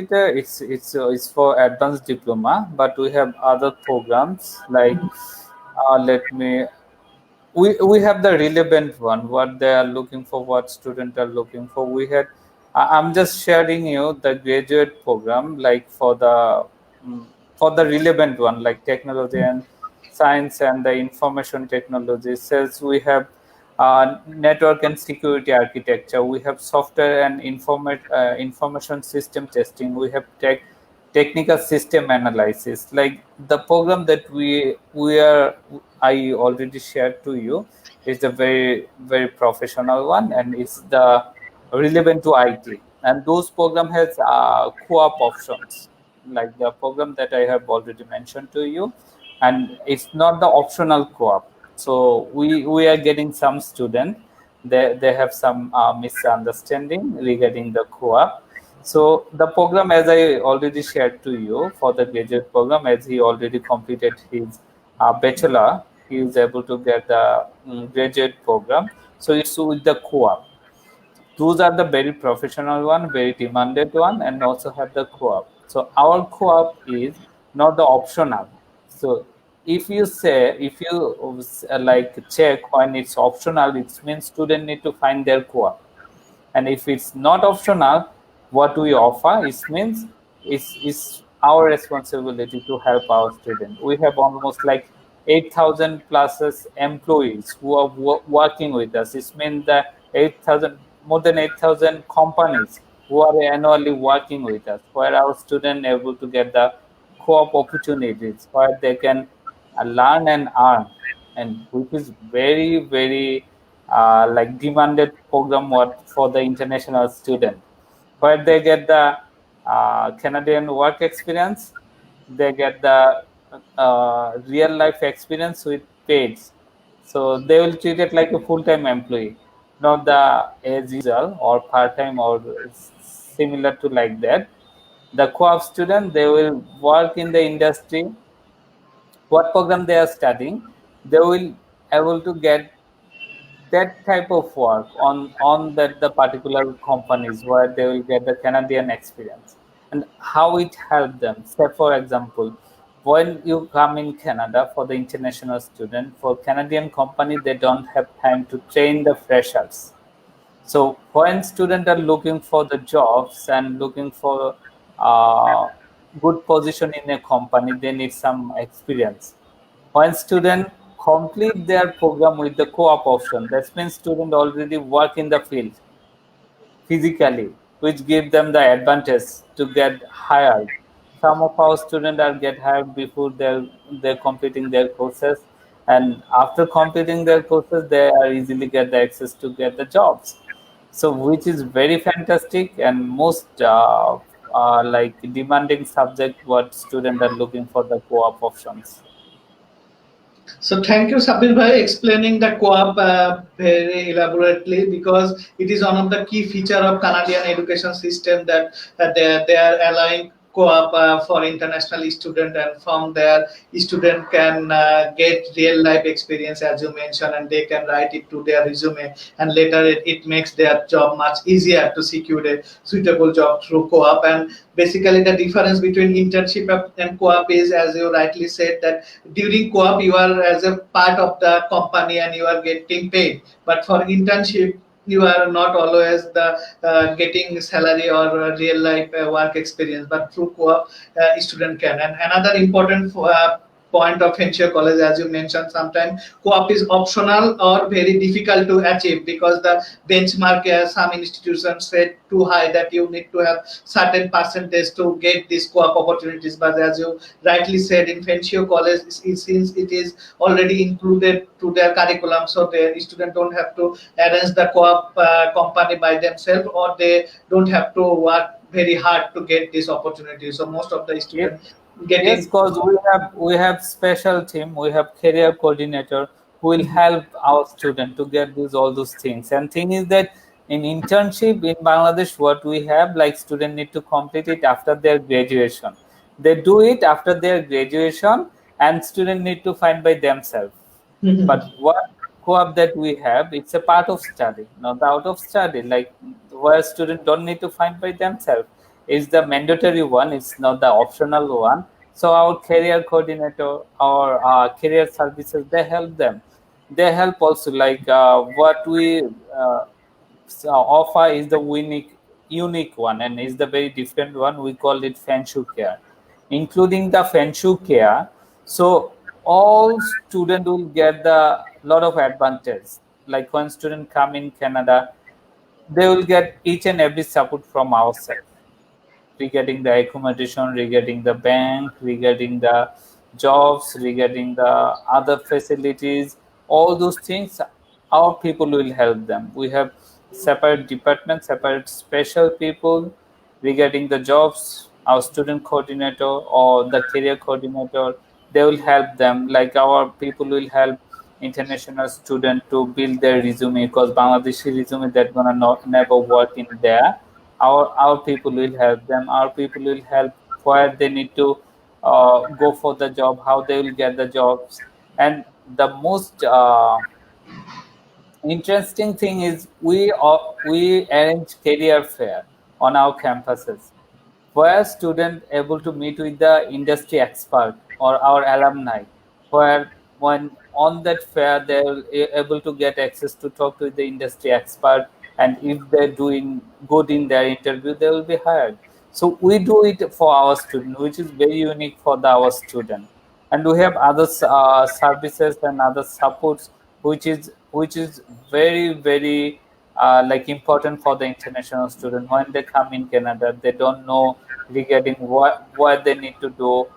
it's for advanced diploma, but we have other programs like let me we have the relevant one, what they are looking for, what students are looking for. We had I'm just sharing you the graduate program, like for the relevant one, like technology and science and the information technology. Sales, we have network and security architecture. We have software and information system testing. We have technical system analysis. Like the program that I already shared to you is a very professional one, and it's the relevant to IT. And those program has co-op options, like the program that I have already mentioned to you, and it's not the optional co-op. So we are getting some student, they have some misunderstanding regarding the co-op. So the program, as I already shared to you, for the graduate program, as he already completed his bachelor, he is able to get the graduate program. So it's with the co-op. Those are the very professional one, very demanded one, and also have the co-op. So our co-op is not the optional. So if you like check when it's optional, it means student need to find their co-op. And if it's not optional, what we offer is means is our responsibility to help our student. We have almost like 8,000 plus employees who are working with us. It means that 8,000, more than 8,000 companies who are annually working with us, where our students able to get the co-op opportunities, where they can learn and earn, and which is very like demanded program what for the international student, where they get the Canadian work experience, they get the real life experience with paid. So they will treat it like a full-time employee, not the as usual or part-time or similar to like that. The co-op student, they will work in the industry, what program they are studying, they will able to get that type of work on that the particular companies where they will get the Canadian experience. And how it helped them. Say for example, when you come in Canada for the international student, for Canadian company, they don't have time to train the freshers. So when students are looking for the jobs and looking for uh, good position in a company, they need some experience. When students complete their program with the co-op option, that means students already work in the field physically, which give them the advantage to get hired. Some of our students are get hired before they're completing their courses, and after completing their courses, they are easily get the access to get the jobs. So, which is very fantastic and most like demanding subject what students are looking for the co-op options. So thank you, Sabir Bhai, explaining the co-op very elaborately, because it is one of the key feature of Canadian education system that they are allowing co-op for international student, and from there student can get real life experience as you mentioned, and they can write it to their resume, and later it makes their job much easier to secure a suitable job through co-op. And basically the difference between internship and co-op is, as you rightly said, that during co-op you are as a part of the company and you are getting paid, but for internship you are not always the getting salary or real life work experience, but through co-op student can. And another important point of Fanshawe College, as you mentioned, sometimes co-op is optional or very difficult to achieve, because the benchmark, some institutions set too high that you need to have certain percentage to get these co-op opportunities. But as you rightly said, in Fanshawe College, since it is already included to their curriculum, so the student don't have to arrange the co-op company by themselves, or they don't have to work very hard to get this opportunity. So most of the students Yes, getting. because we have special team, we have career coordinator who will help our student to get these all those things. And thing is that in internship in Bangladesh, what we have like student need to complete it after their graduation. They do it after their graduation, and student need to find by themselves. But what co-op that we have, it's a part of study, not out of study. Like where students don't need to find by themselves. It's the mandatory one. It's not the optional one. So our career coordinator, our career services, they help them. They help also like what we offer is the unique one, and is the very different one. We call it Fanshawe Care, including the Fanshawe Care. So all student will get the lot of advantage. Like when student come in Canada, they will get each and every support from ourselves regarding the accommodation, regarding the bank, regarding the jobs, regarding the other facilities, all those things, our people will help them. We have separate departments, separate special people regarding the jobs. Our student coordinator or the career coordinator, they will help them. Like our people will help international student to build their resume, because Bangladeshi resume that gonna not never work in there. Our people will help them. Our people will help where they need to go for the job, how they will get the jobs. And the most interesting thing is we arrange career fair on our campuses, where students able to meet with the industry expert or our alumni, where when on that fair they're able to get access to talk to the industry expert, and if they're doing good in their interview they will be hired. So we do it for our student, which is very unique for our student. And we have other services and other supports, which is very like important for the international student. When they come in Canada, they don't know regarding what they need to do,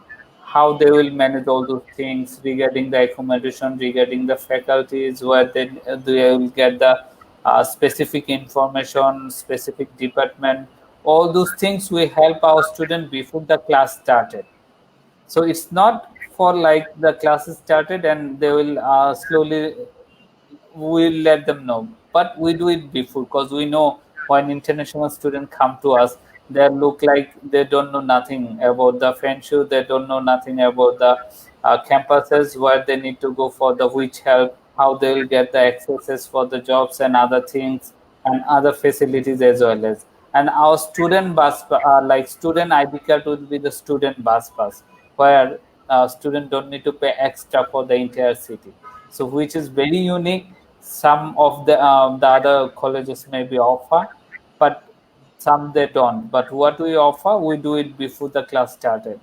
how they will manage all those things regarding the accommodation, regarding the faculties, where they will get the specific information, specific department. All those things we help our student before the class started. So it's not for like the classes started and they will slowly, we'll let them know, but we do it before, because we know when international students come to us, they look like they don't know nothing about the Fanshawe, they don't know nothing about the campuses, where they need to go for the which help, how they will get the accesses for the jobs and other things and other facilities as well as. And our student bus, like student ID card will be the student bus pass, where student don't need to pay extra for the entire city. So which is very unique. Some of the other colleges maybe offer, but some they don't. But what we offer, we do it before the class started.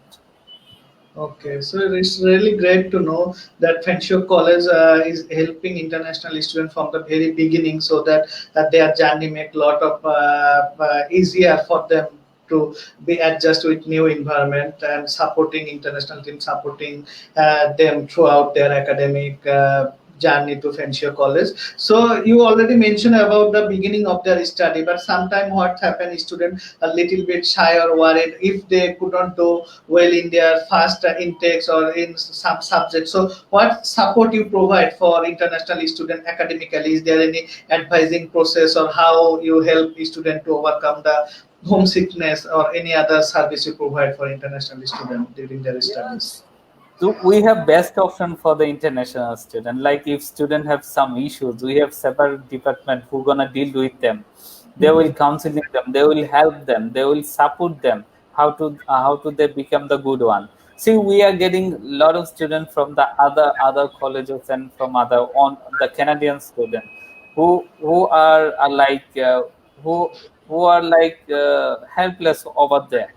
Okay, so it's really great to know that Fanshawe College is helping international students from the very beginning, so that their journey make a lot of easier for them to be adjust with new environment, and supporting international team, supporting them throughout their academic journey to Fanshawe College. So you already mentioned about the beginning of their study, but sometimes what happens, student a little bit shy or worried if they could not do well in their first intakes or in some subjects. So what support you provide for international student academically? Is there any advising process, or how you help student to overcome the homesickness, or any other service you provide for international student during their studies? So we have best option for the international student. Like if student have some issues, we have separate department who gonna deal with them. They will counseling them. They will help them. They will support them. How to they become the good one. See, we are getting a lot of students from the other colleges and from other on the Canadian students who are like who who are like helpless over there.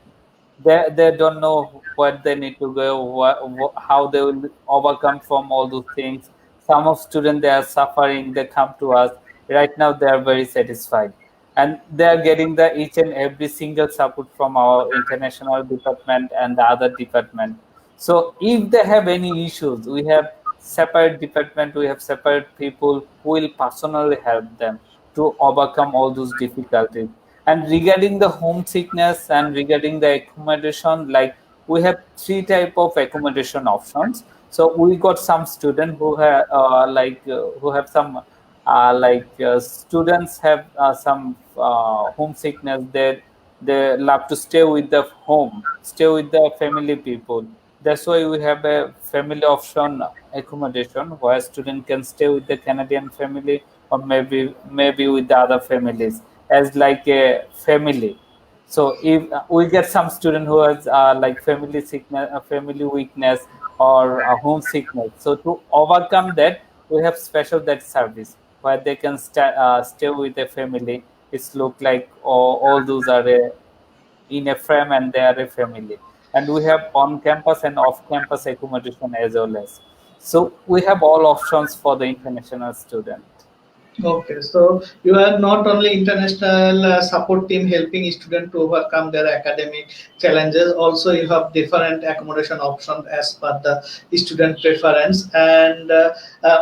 They don't know what they need to go, how they will overcome from all those things. Some of students, they are suffering, they come to us right now, they are very satisfied, and they are getting the each and every single support from our international department and the other department. So if they have any issues, we have separate department, we have separate people who will personally help them to overcome all those difficulties. And regarding the homesickness and regarding the accommodation, like we have three type of accommodation options. So we got some student who have who have some students have some homesickness. They love to stay with the home, stay with the family people. That's why we have a family option accommodation, where student can stay with the Canadian family, or maybe with the other families as like a family. So if we get some student who has like family sickness, family weakness, or home sickness, so to overcome that, we have special that service where they can stay with a family. It's look like all those are in a frame and they are a family. And we have on campus and off campus accommodation as well as. So we have all options for the international student. Okay, so you are not only international support team helping students to overcome their academic challenges, also you have different accommodation options as per the student preference. And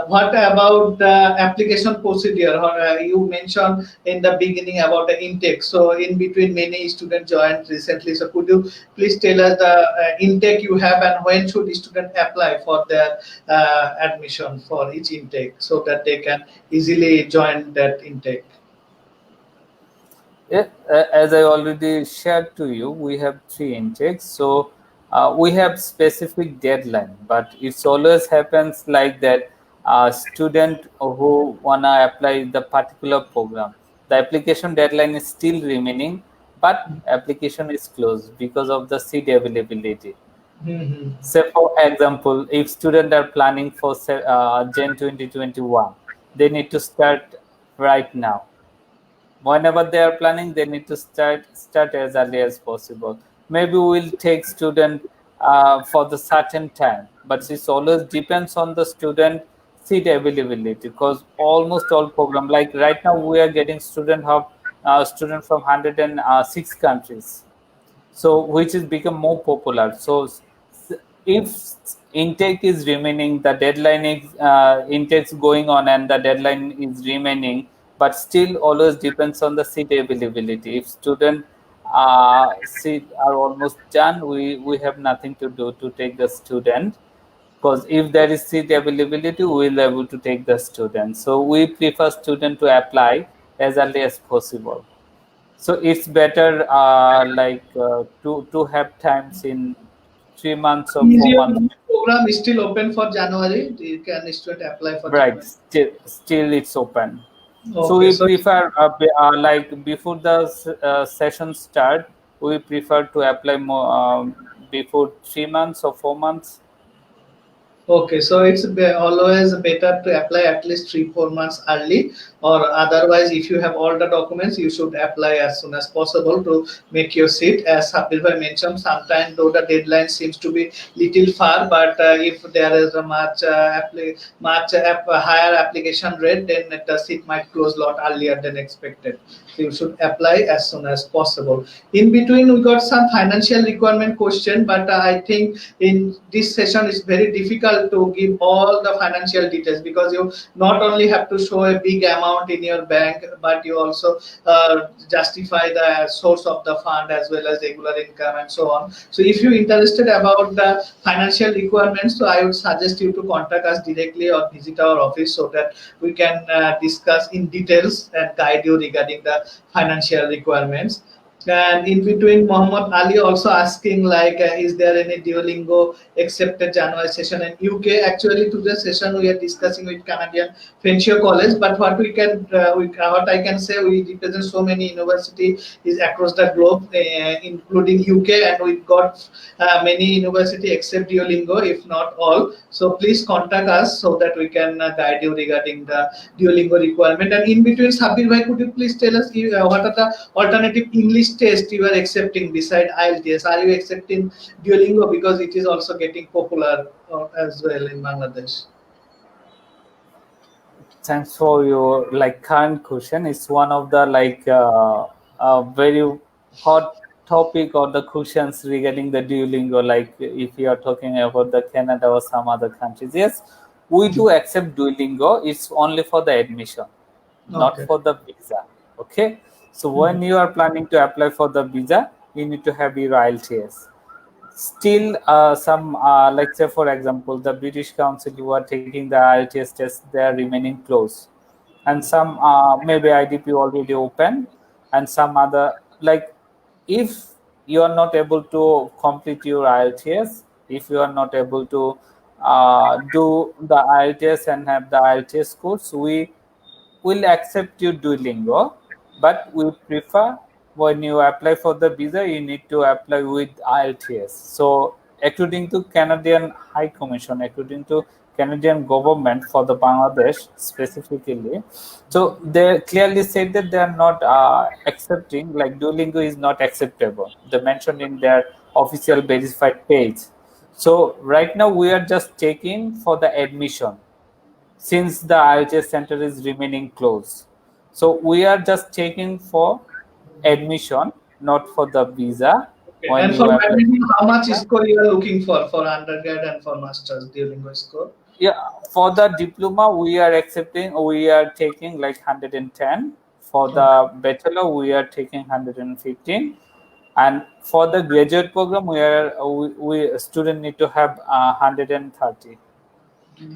what about the application procedure? You mentioned in the beginning about the intake. So in between, many students joined recently. So could you please tell us the intake you have and when should student apply for their admission for each intake so that they can easily join that intake? Yeah, as I already shared to you, we have three intakes. So we have specific deadline, but it always happens like that. Student who wanna apply the particular program, the application deadline is still remaining, but application is closed because of the seat availability. Mhm. Say for example, if students are planning for Jan 2021, they need to start right now. Whenever they are planning, they need to start as early as possible. Maybe we'll take student for the certain time, but it always depends on the student seat availability, because almost all program, like right now we are getting student from 106 countries, so which is become more popular. So if intake is remaining, the deadline is intakes going on and the deadline is remaining, but still always depends on the seat availability. If student seat are almost done, we have nothing to do to take the student, because if there is seat availability, we will able to take the student. So we prefer student to apply as early as possible. So it's better to have times in 3 months or Is four your months. program still open for January? You can student apply for Right, January. still it's open. So Okay, we so prefer like before the session start, we prefer to apply more before 3 months or 4 months. okay, so it's always better to apply at least 3 4 months early, or otherwise, if you have all the documents, you should apply as soon as possible to make your seat. As Sabir bhai mentioned, sometimes though the deadline seems to be little far, but if there is a higher application rate, then the seat might close a lot earlier than expected. So you should apply as soon as possible. In between, we got some financial requirement question, but I think in this session it's very difficult to give all the financial details because you not only have to show a big amount in your bank, but you also justify the source of the fund as well as regular income and so on. So if you're interested about the financial requirements, so I would suggest you to contact us directly or visit our office so that we can discuss in details and guide you regarding the financial requirements. And in between, Muhammad Ali also asking like, is there any Duolingo accepted January session in UK? Actually, today's session we are discussing with Canadian Fanshawe College. But what we can, what I can say, we represent so many universities is across the globe, including UK, and we got many university accept Duolingo, if not all. So please contact us so that we can guide you regarding the Duolingo requirement. And in between, Sabir bhai, could you please tell us what are the alternative English test you are accepting beside IELTS? Are you accepting Duolingo because it is also getting popular as well in Bangladesh? Thanks for your like current question. It's one of the very hot topic or the questions regarding the Duolingo. Like if you are talking about the Canada or some other countries, yes, we do accept Duolingo. It's only for the admission, not Okay. for the visa. Okay, so Mhm. when you are planning to apply for the visa, you need to have your IELTS. Still some like say for example the British Council, you are taking the IELTS test, they are remaining closed, and some maybe IDP already open, and some other like if you are not able to complete your IELTS, if you are not able to do the IELTS and have the IELTS course, we will accept you Duolingo, but we prefer when you apply for the visa, you need to apply with IELTS. So, according to Canadian High Commission, according to Canadian government for the Bangladesh specifically, so they clearly said that they are not accepting, like Duolingo is not acceptable. They mentioned in their official verified page. So right now we are just checking for the admission since the IHS center is remaining closed. So we are just checking for admission, not for the visa. Okay. When And you for apply, badminton, how much score you are looking for undergrad and for masters during score? yeah, for the diploma we are taking like 110. For Okay. the bachelor we are taking 115, and for the graduate program we student need to have 130.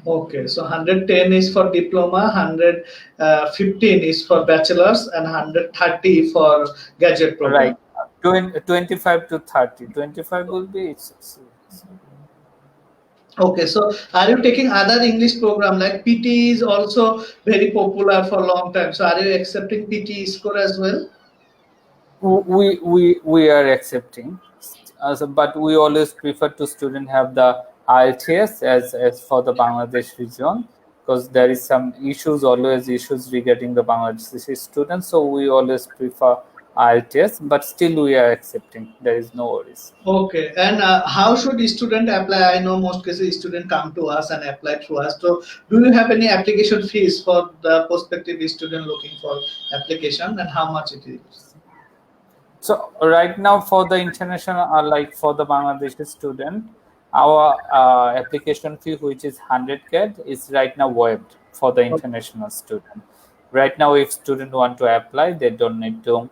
Okay, so 110 is for diploma, 115 is for bachelor's, and 130 for graduate Right. program. 25 to 30. 25 will be Okay, so are you taking other English program like PT is also very popular for long time. So are you accepting PT score as well? we are accepting, but we always prefer to student have the IELTS as for the Bangladesh region, because there is some issues, always issues regarding the Bangladeshi students. So we always prefer IELTS, but still we are accepting. There is no worries. Okay, and how should the student apply? I know most cases student come to us and apply through us. So do you have any application fees for the prospective student looking for application, and how much it is? So right now for the international, like for the Bangladeshi student, our application fee, which is 100 CAD, is right now waived for the international student. Right now, if student want to apply, they don't need to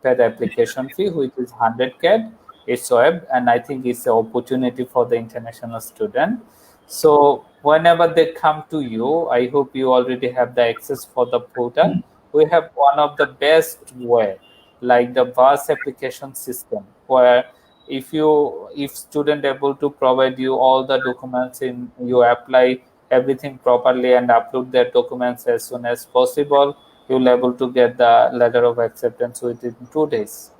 pay the application fee, which is 100 CAD. It's waived, and I think it's an opportunity for the international student. So whenever they come to you, I hope you already have the access for the portal. We have one of the best way, like the VAS application system, where if student able to provide you all the documents in you apply everything properly and upload their documents as soon as possible, you'll able to get the letter of acceptance within 2 days.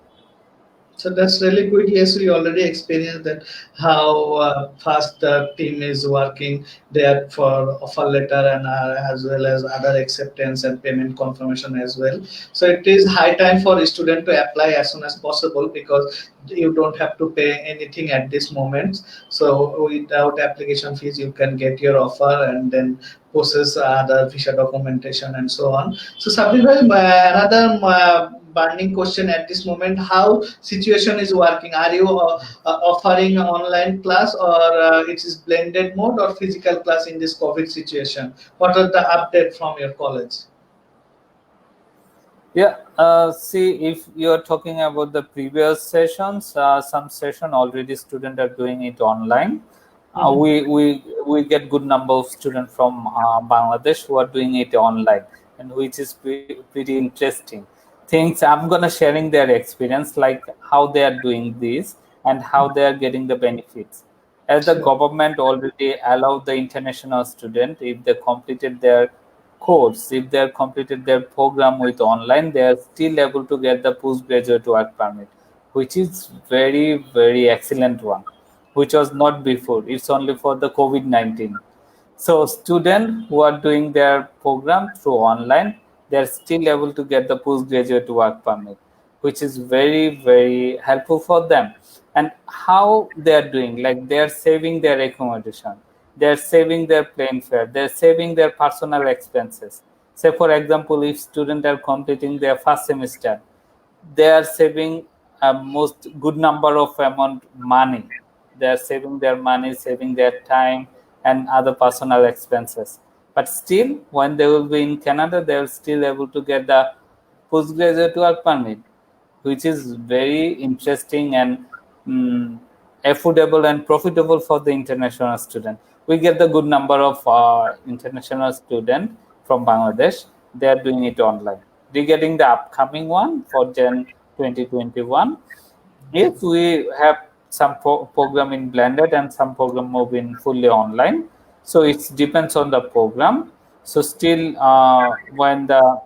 So that's really good. Yes, we already experienced that how fast the team is working there for offer letter and as well as other acceptance and payment confirmation as well. So it is high time for a student to apply as soon as possible because you don't have to pay anything at this moment. So without application fees, you can get your offer and then process other visa documentation and so on. So Sabir bhai, another burning question at this moment: how situation is working? Are you offering online class or it is blended mode or physical class in this COVID situation? What are the update from your college? Yeah, see, if you're talking about the previous sessions, some session already students are doing it online. Mhm. We get good number of students from Bangladesh who are doing it online, and which is pretty interesting. Things I'm gonna sharing their experience, like how they are doing this and how they are getting the benefits. As the Sure. government already allowed the international student, if they completed their course, if they have completed their program with online, they are still able to get the postgraduate work permit, which is very excellent one, which was not before. It's only for the COVID-19. So students who are doing their program through online, they are still able to get the postgraduate work permit, which is very helpful for them. And how they are doing, like they are saving their accommodation, they are saving their plane fare, they are saving their personal expenses. Say for example, if students are completing their first semester, they are saving a most good number of amount money. They are saving their money, saving their time and other personal expenses. But still, when they will be in Canada, they are still able to get the postgraduate work permit, which is very interesting and mm, affordable and profitable for the international student. We get the good number of international student from Bangladesh. They are doing it online. Regarding the upcoming one for Jan 2021, if we have some program in blended and some program move in fully online, so it depends on the program. So still, when the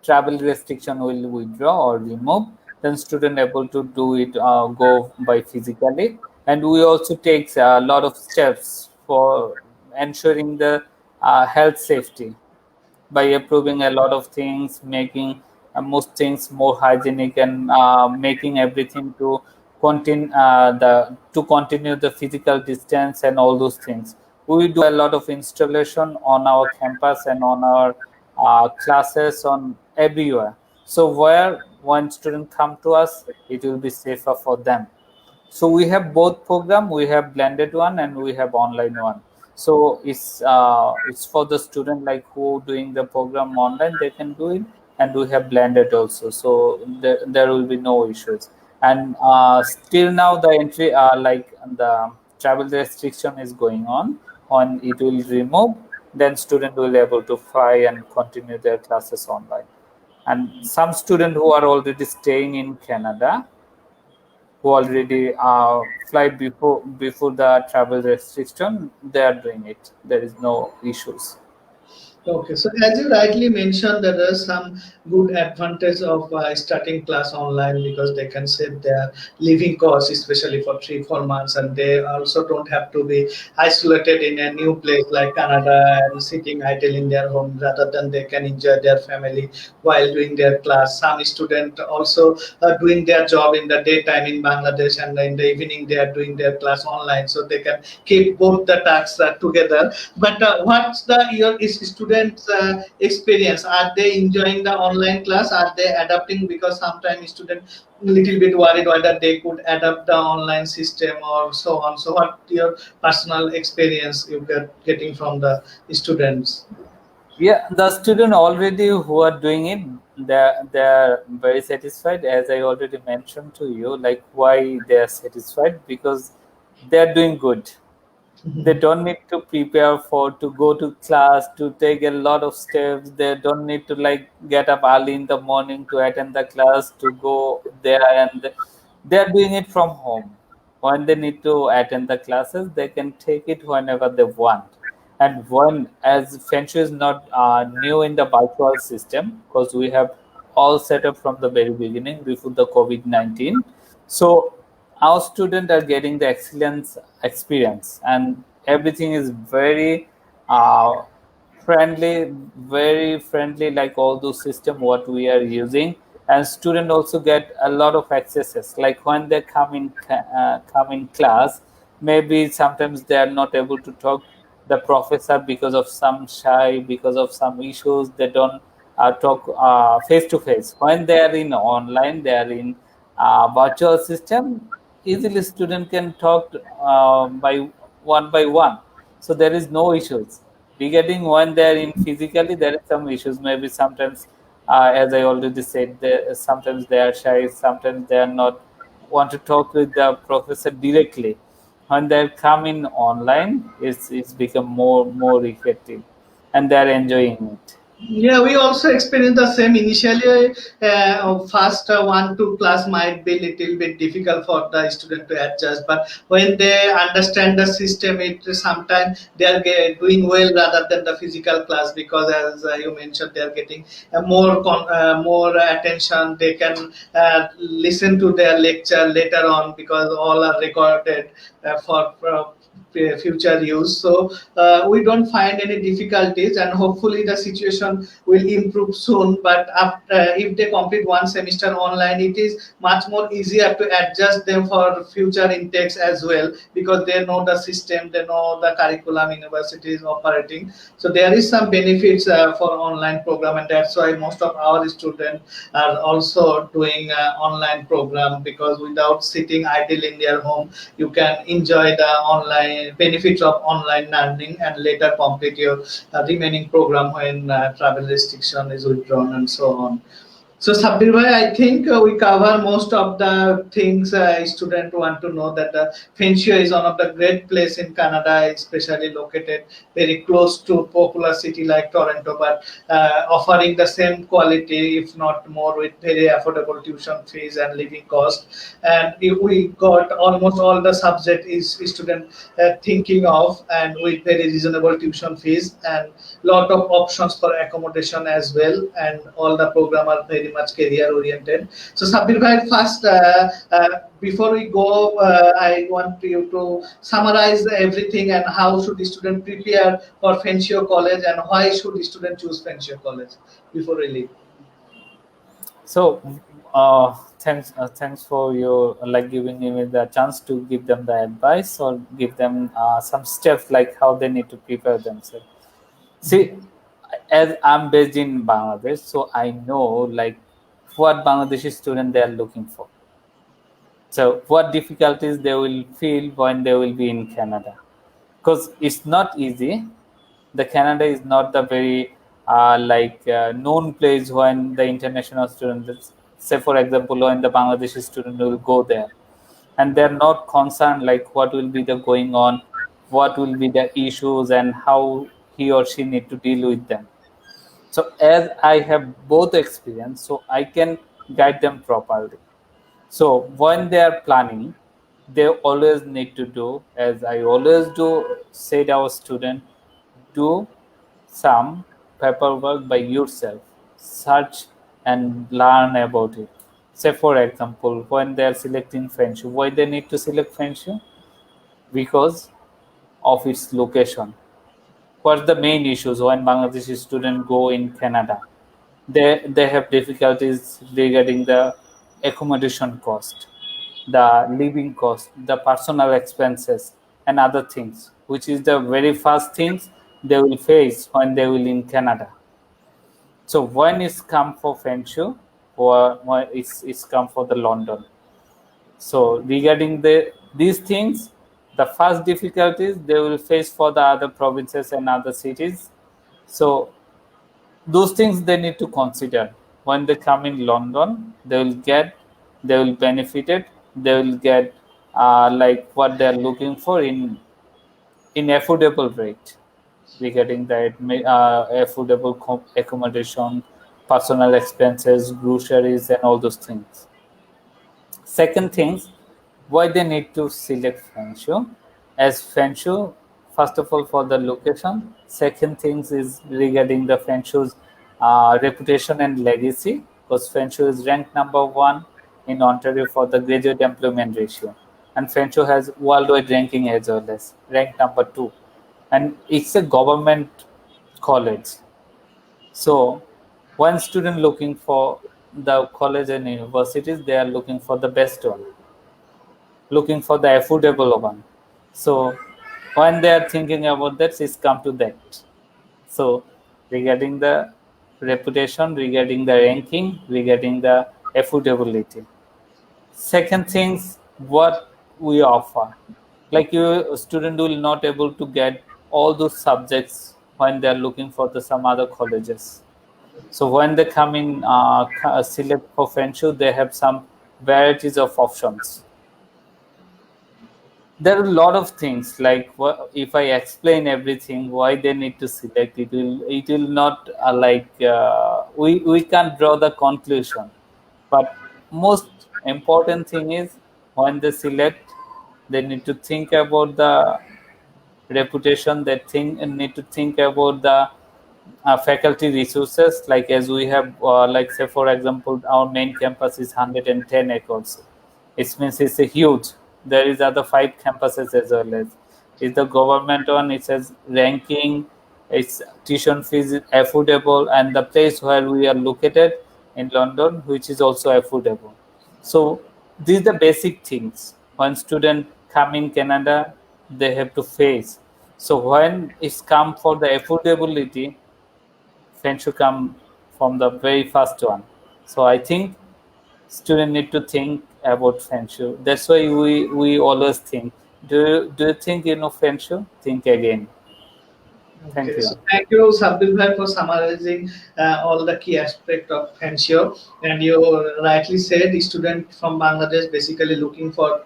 travel restriction will withdraw or remove, then student able to do it, go by physically. And we also take a lot of steps for ensuring the health safety by approving a lot of things, making most things more hygienic, and making everything to continue the physical distance and all those things. We do a lot of installation on our campus and on our classes on everywhere. So where one student come to us, it will be safer for them. So we have both program. We have blended one and we have online one. So it's for the student like who doing the program online, they can do it, and we have blended also. So there will be no issues. And still now the entry like the travel restriction is going on. On it will remove, then student will be able to fly and continue their classes online. And some student who are already staying in Canada, who already fly before the travel restriction, they are doing it. There is no issues. Okay, so as you rightly mentioned, there are some good advantage of starting class online because they can save their living costs, especially for 3 4 months, and they also don't have to be isolated in a new place like Canada and sitting idle in their home. Rather than they can enjoy their family while doing their class. Some student also doing their job in the daytime in Bangladesh, and in the evening they are doing their class online, so they can keep both the tasks together. But what's the your students' experience? Are they enjoying the online class? Are they adapting? Because sometimes students little bit worried whether they could adapt the online system or so on. So, what your personal experience you getting from the students? Yeah, the student already who are doing it, they're very satisfied. As I already mentioned to you, like why they are satisfied, because they are doing good. They don't need to prepare for to go to class, to take a lot of steps. They don't need to like get up early in the morning to attend the class, to go there, and they are doing it from home. When they need to attend the classes, they can take it whenever they want. And when, as Fanshawe is not new in the virtual system, because we have all set up from the very beginning before the COVID-19. So our students are getting the excellence experience, and everything is very uh, very friendly, like all those system what we are using. And student also get a lot of accesses, like when they come in class, maybe sometimes they are not able to talk the professor because of some shy, because of some issues, they don't talk face to face. When they are in online, they are in virtual system, easily student can talk by one. So there is no issues regarding when they are in physically. There is some issues, maybe sometimes as I already said, sometimes they are shy, sometimes they are not want to talk with the professor directly. When they come in online, it's become more effective, and they are enjoying it. Yeah, we also experienced the same. Initially, first 1 2 class might be little bit difficult for the student to adjust, but when they understand the system, it sometimes they are doing well rather than the physical class, because as you mentioned, they are getting more attention. They can listen to their lecture later on because all are recorded for future use. So we don't find any difficulties, and hopefully the situation will improve soon. But after, if they complete 1 semester online, it is much more easier to adjust them for future intakes as well, because they know the system, they know the curriculum university is operating. So there is some benefits for online program, and that's why most of our students are also doing online program, because without sitting idle in their home, you can enjoy the online benefits of online learning and later complete your remaining program when travel restriction is withdrawn and so on. So Sabir bhai, I think we cover most of the things student want to know, that Fanshawe is one of the great place in Canada, especially located very close to popular city like Toronto, but offering the same quality, if not more, with very affordable tuition fees and living cost. And we got almost all the subject is student thinking of, and with very reasonable tuition fees and lot of options for accommodation as well, and all the program are very much career oriented. So Sabir bhai, first before we go, I want you to summarize everything, and how should the student prepare for Fanshawe College, and why should the student choose Fanshawe College before we leave. So, uh, thanks for your like giving me the chance to give them the advice or give them some steps like how they need to prepare themselves. See, as I'm based in Bangladesh, so I know like what Bangladeshi student they are looking for. So what difficulties they will feel when they will be in Canada, because it's not easy. The Canada is not the very known place when the international students, say for example, when the Bangladeshi student will go there, and they're not concerned like what will be the going on, what will be the issues, and how he or she need to deal with them. So as I have both experience, so I can guide them properly. So when they are planning, they always need to do, as I always do, say to our student, do some paperwork by yourself, search and learn about it. Say for example, when they are selecting French, why they need to select French? Because of its location. What are the main issues when Bangladeshi students go in Canada? They have difficulties regarding the accommodation cost, the living cost, the personal expenses, and other things, which is the very first things they will face when they will in Canada. So when it's come for Fanshawe, or when it's come for the London. So regarding these things, the first difficulties they will face for the other provinces and other cities. So those things they need to consider when they come in London. They will benefit it. They will get like what they are looking for in affordable rate. Regarding that, affordable accommodation, personal expenses, groceries, and all those things. Second things, why they need to select Fanshawe. As Fanshawe, first of all, for the location. Second things is regarding the Fanshawe's reputation and legacy, because Fanshawe is ranked number 1 in Ontario for the graduate employment ratio, and Fanshawe has worldwide ranking as well as ranked number 2, and it's a government college. So, one student looking for the college and universities, they are looking for the best one, looking for the affordable one. So, when they are thinking about that, it's come to that. So, regarding the reputation, regarding the ranking, regarding the affordability. Second things, what we offer. Like your student will not able to get all those subjects when they are looking for the some other colleges. So when they come in select for Fanshawe, they have some varieties of options. There are a lot of things like if I explain everything why they need to select, it will not we can't draw the conclusion. But most important thing is when they select, they need to think about the reputation. They need to think about the faculty resources, like as we have like say for example our main campus is 110 acres. It means it's a huge. There is other 5 campuses as well. As is the government one, it says ranking, its tuition fees is affordable, and the place where we are located in London, which is also affordable. So these are the basic things when student come in Canada they have to face. So when it's come for the affordability, French should come from the very first one. So I think students need to think about French. That's why we always think. Do you think you know French? Think again. Thank Okay, you. so thank you, Sabir Bhai, for summarizing all the key aspect of Fanshawe. And you rightly said, the student from Bangladesh basically looking for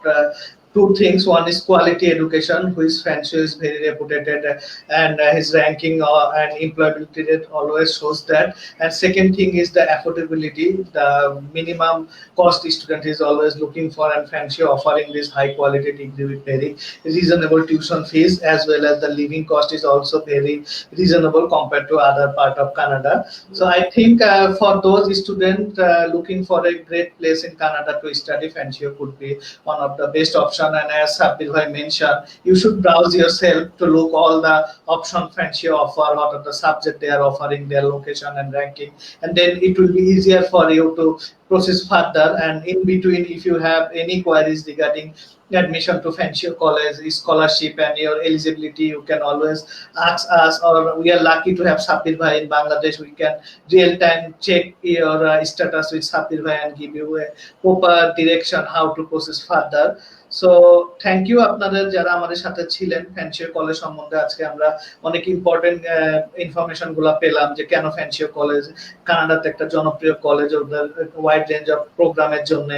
two things. One is quality education, which Fanshawe is very reputed, and his ranking and employability rate always shows that. And second thing is the affordability, the minimum cost the student is always looking for, and Fanshawe offering this high quality degree with very reasonable tuition fees, as well as the living cost is also very reasonable compared to other part of Canada. So I think for those students looking for a great place in Canada to study, Fanshawe could be one of the best options information, and as Sabir Bhai mentioned, you should browse yourself to look all the option Fanshawe offer, what are the subject they are offering, their location and ranking, and then it will be easier for you to process further. And in between, if you have any queries regarding admission to Fanshawe College, scholarship and your eligibility, you can always ask us, or we are lucky to have Sabir Bhai in Bangladesh. We can real time check your status with Sabir Bhai and give you a proper direction how to process further. So thank you আপনাদের যারা আমাদের সাথে ছিলেন। ফ্যানশিও college সম্বন্ধে আজকে আমরা অনেক important information গুলা পেলাম, যে কেন ফ্যানশিও কলেজ কানাডাতে একটা জনপ্রিয় কলেজ, ওদের ওয়াইড রেঞ্জ অফ প্রোগ্রামের জন্য,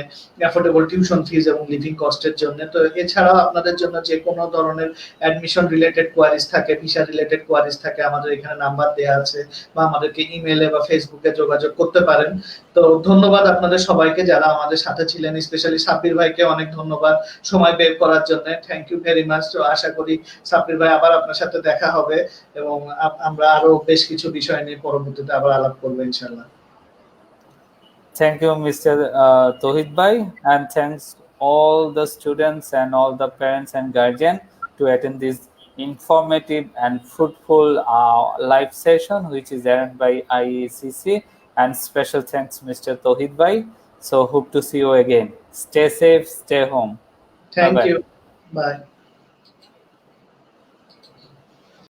অ্যাফোর্ডেবল টিউশন ফিজ এবং লিভিং কস্টের জন্য। তো এছাড়াও আপনাদের জন্য যে কোনো ধরনের অ্যাডমিশন রিলেটেড কোয়ারিজ থাকে, ভিসা রিলেটেড কোয়ারিজ থাকে, আমাদের এখানে নাম্বার দেওয়া আছে, বা আমাদেরকে ইমেলে বা ফেসবুকে যোগাযোগ করতে পারেন। তো ধন্যবাদ আপনাদের সবাইকে যারা আমাদের সাথে ছিলেন, স্পেশালি সাব্বির ভাইকে অনেক ধন্যবাদ সময় বের করার জন্য। Thank you very much. তো আশা করি সাব্বির ভাই আবার আপনার সাথে দেখা হবে এবং আমরা আরো বেশ কিছু বিষয় নিয়ে পরবর্তীতে আবার আলাপ করবো ইনশাআল্লাহ। Thank you, Mr. Tohid Bhai, and thanks all the students and all the parents and guardian to attend this informative and fruitful live session, which is arranged by IACC. And special thanks, Mr. Tohid Bhai. So hope to see you again. Stay safe, stay home. Thank you. Bye.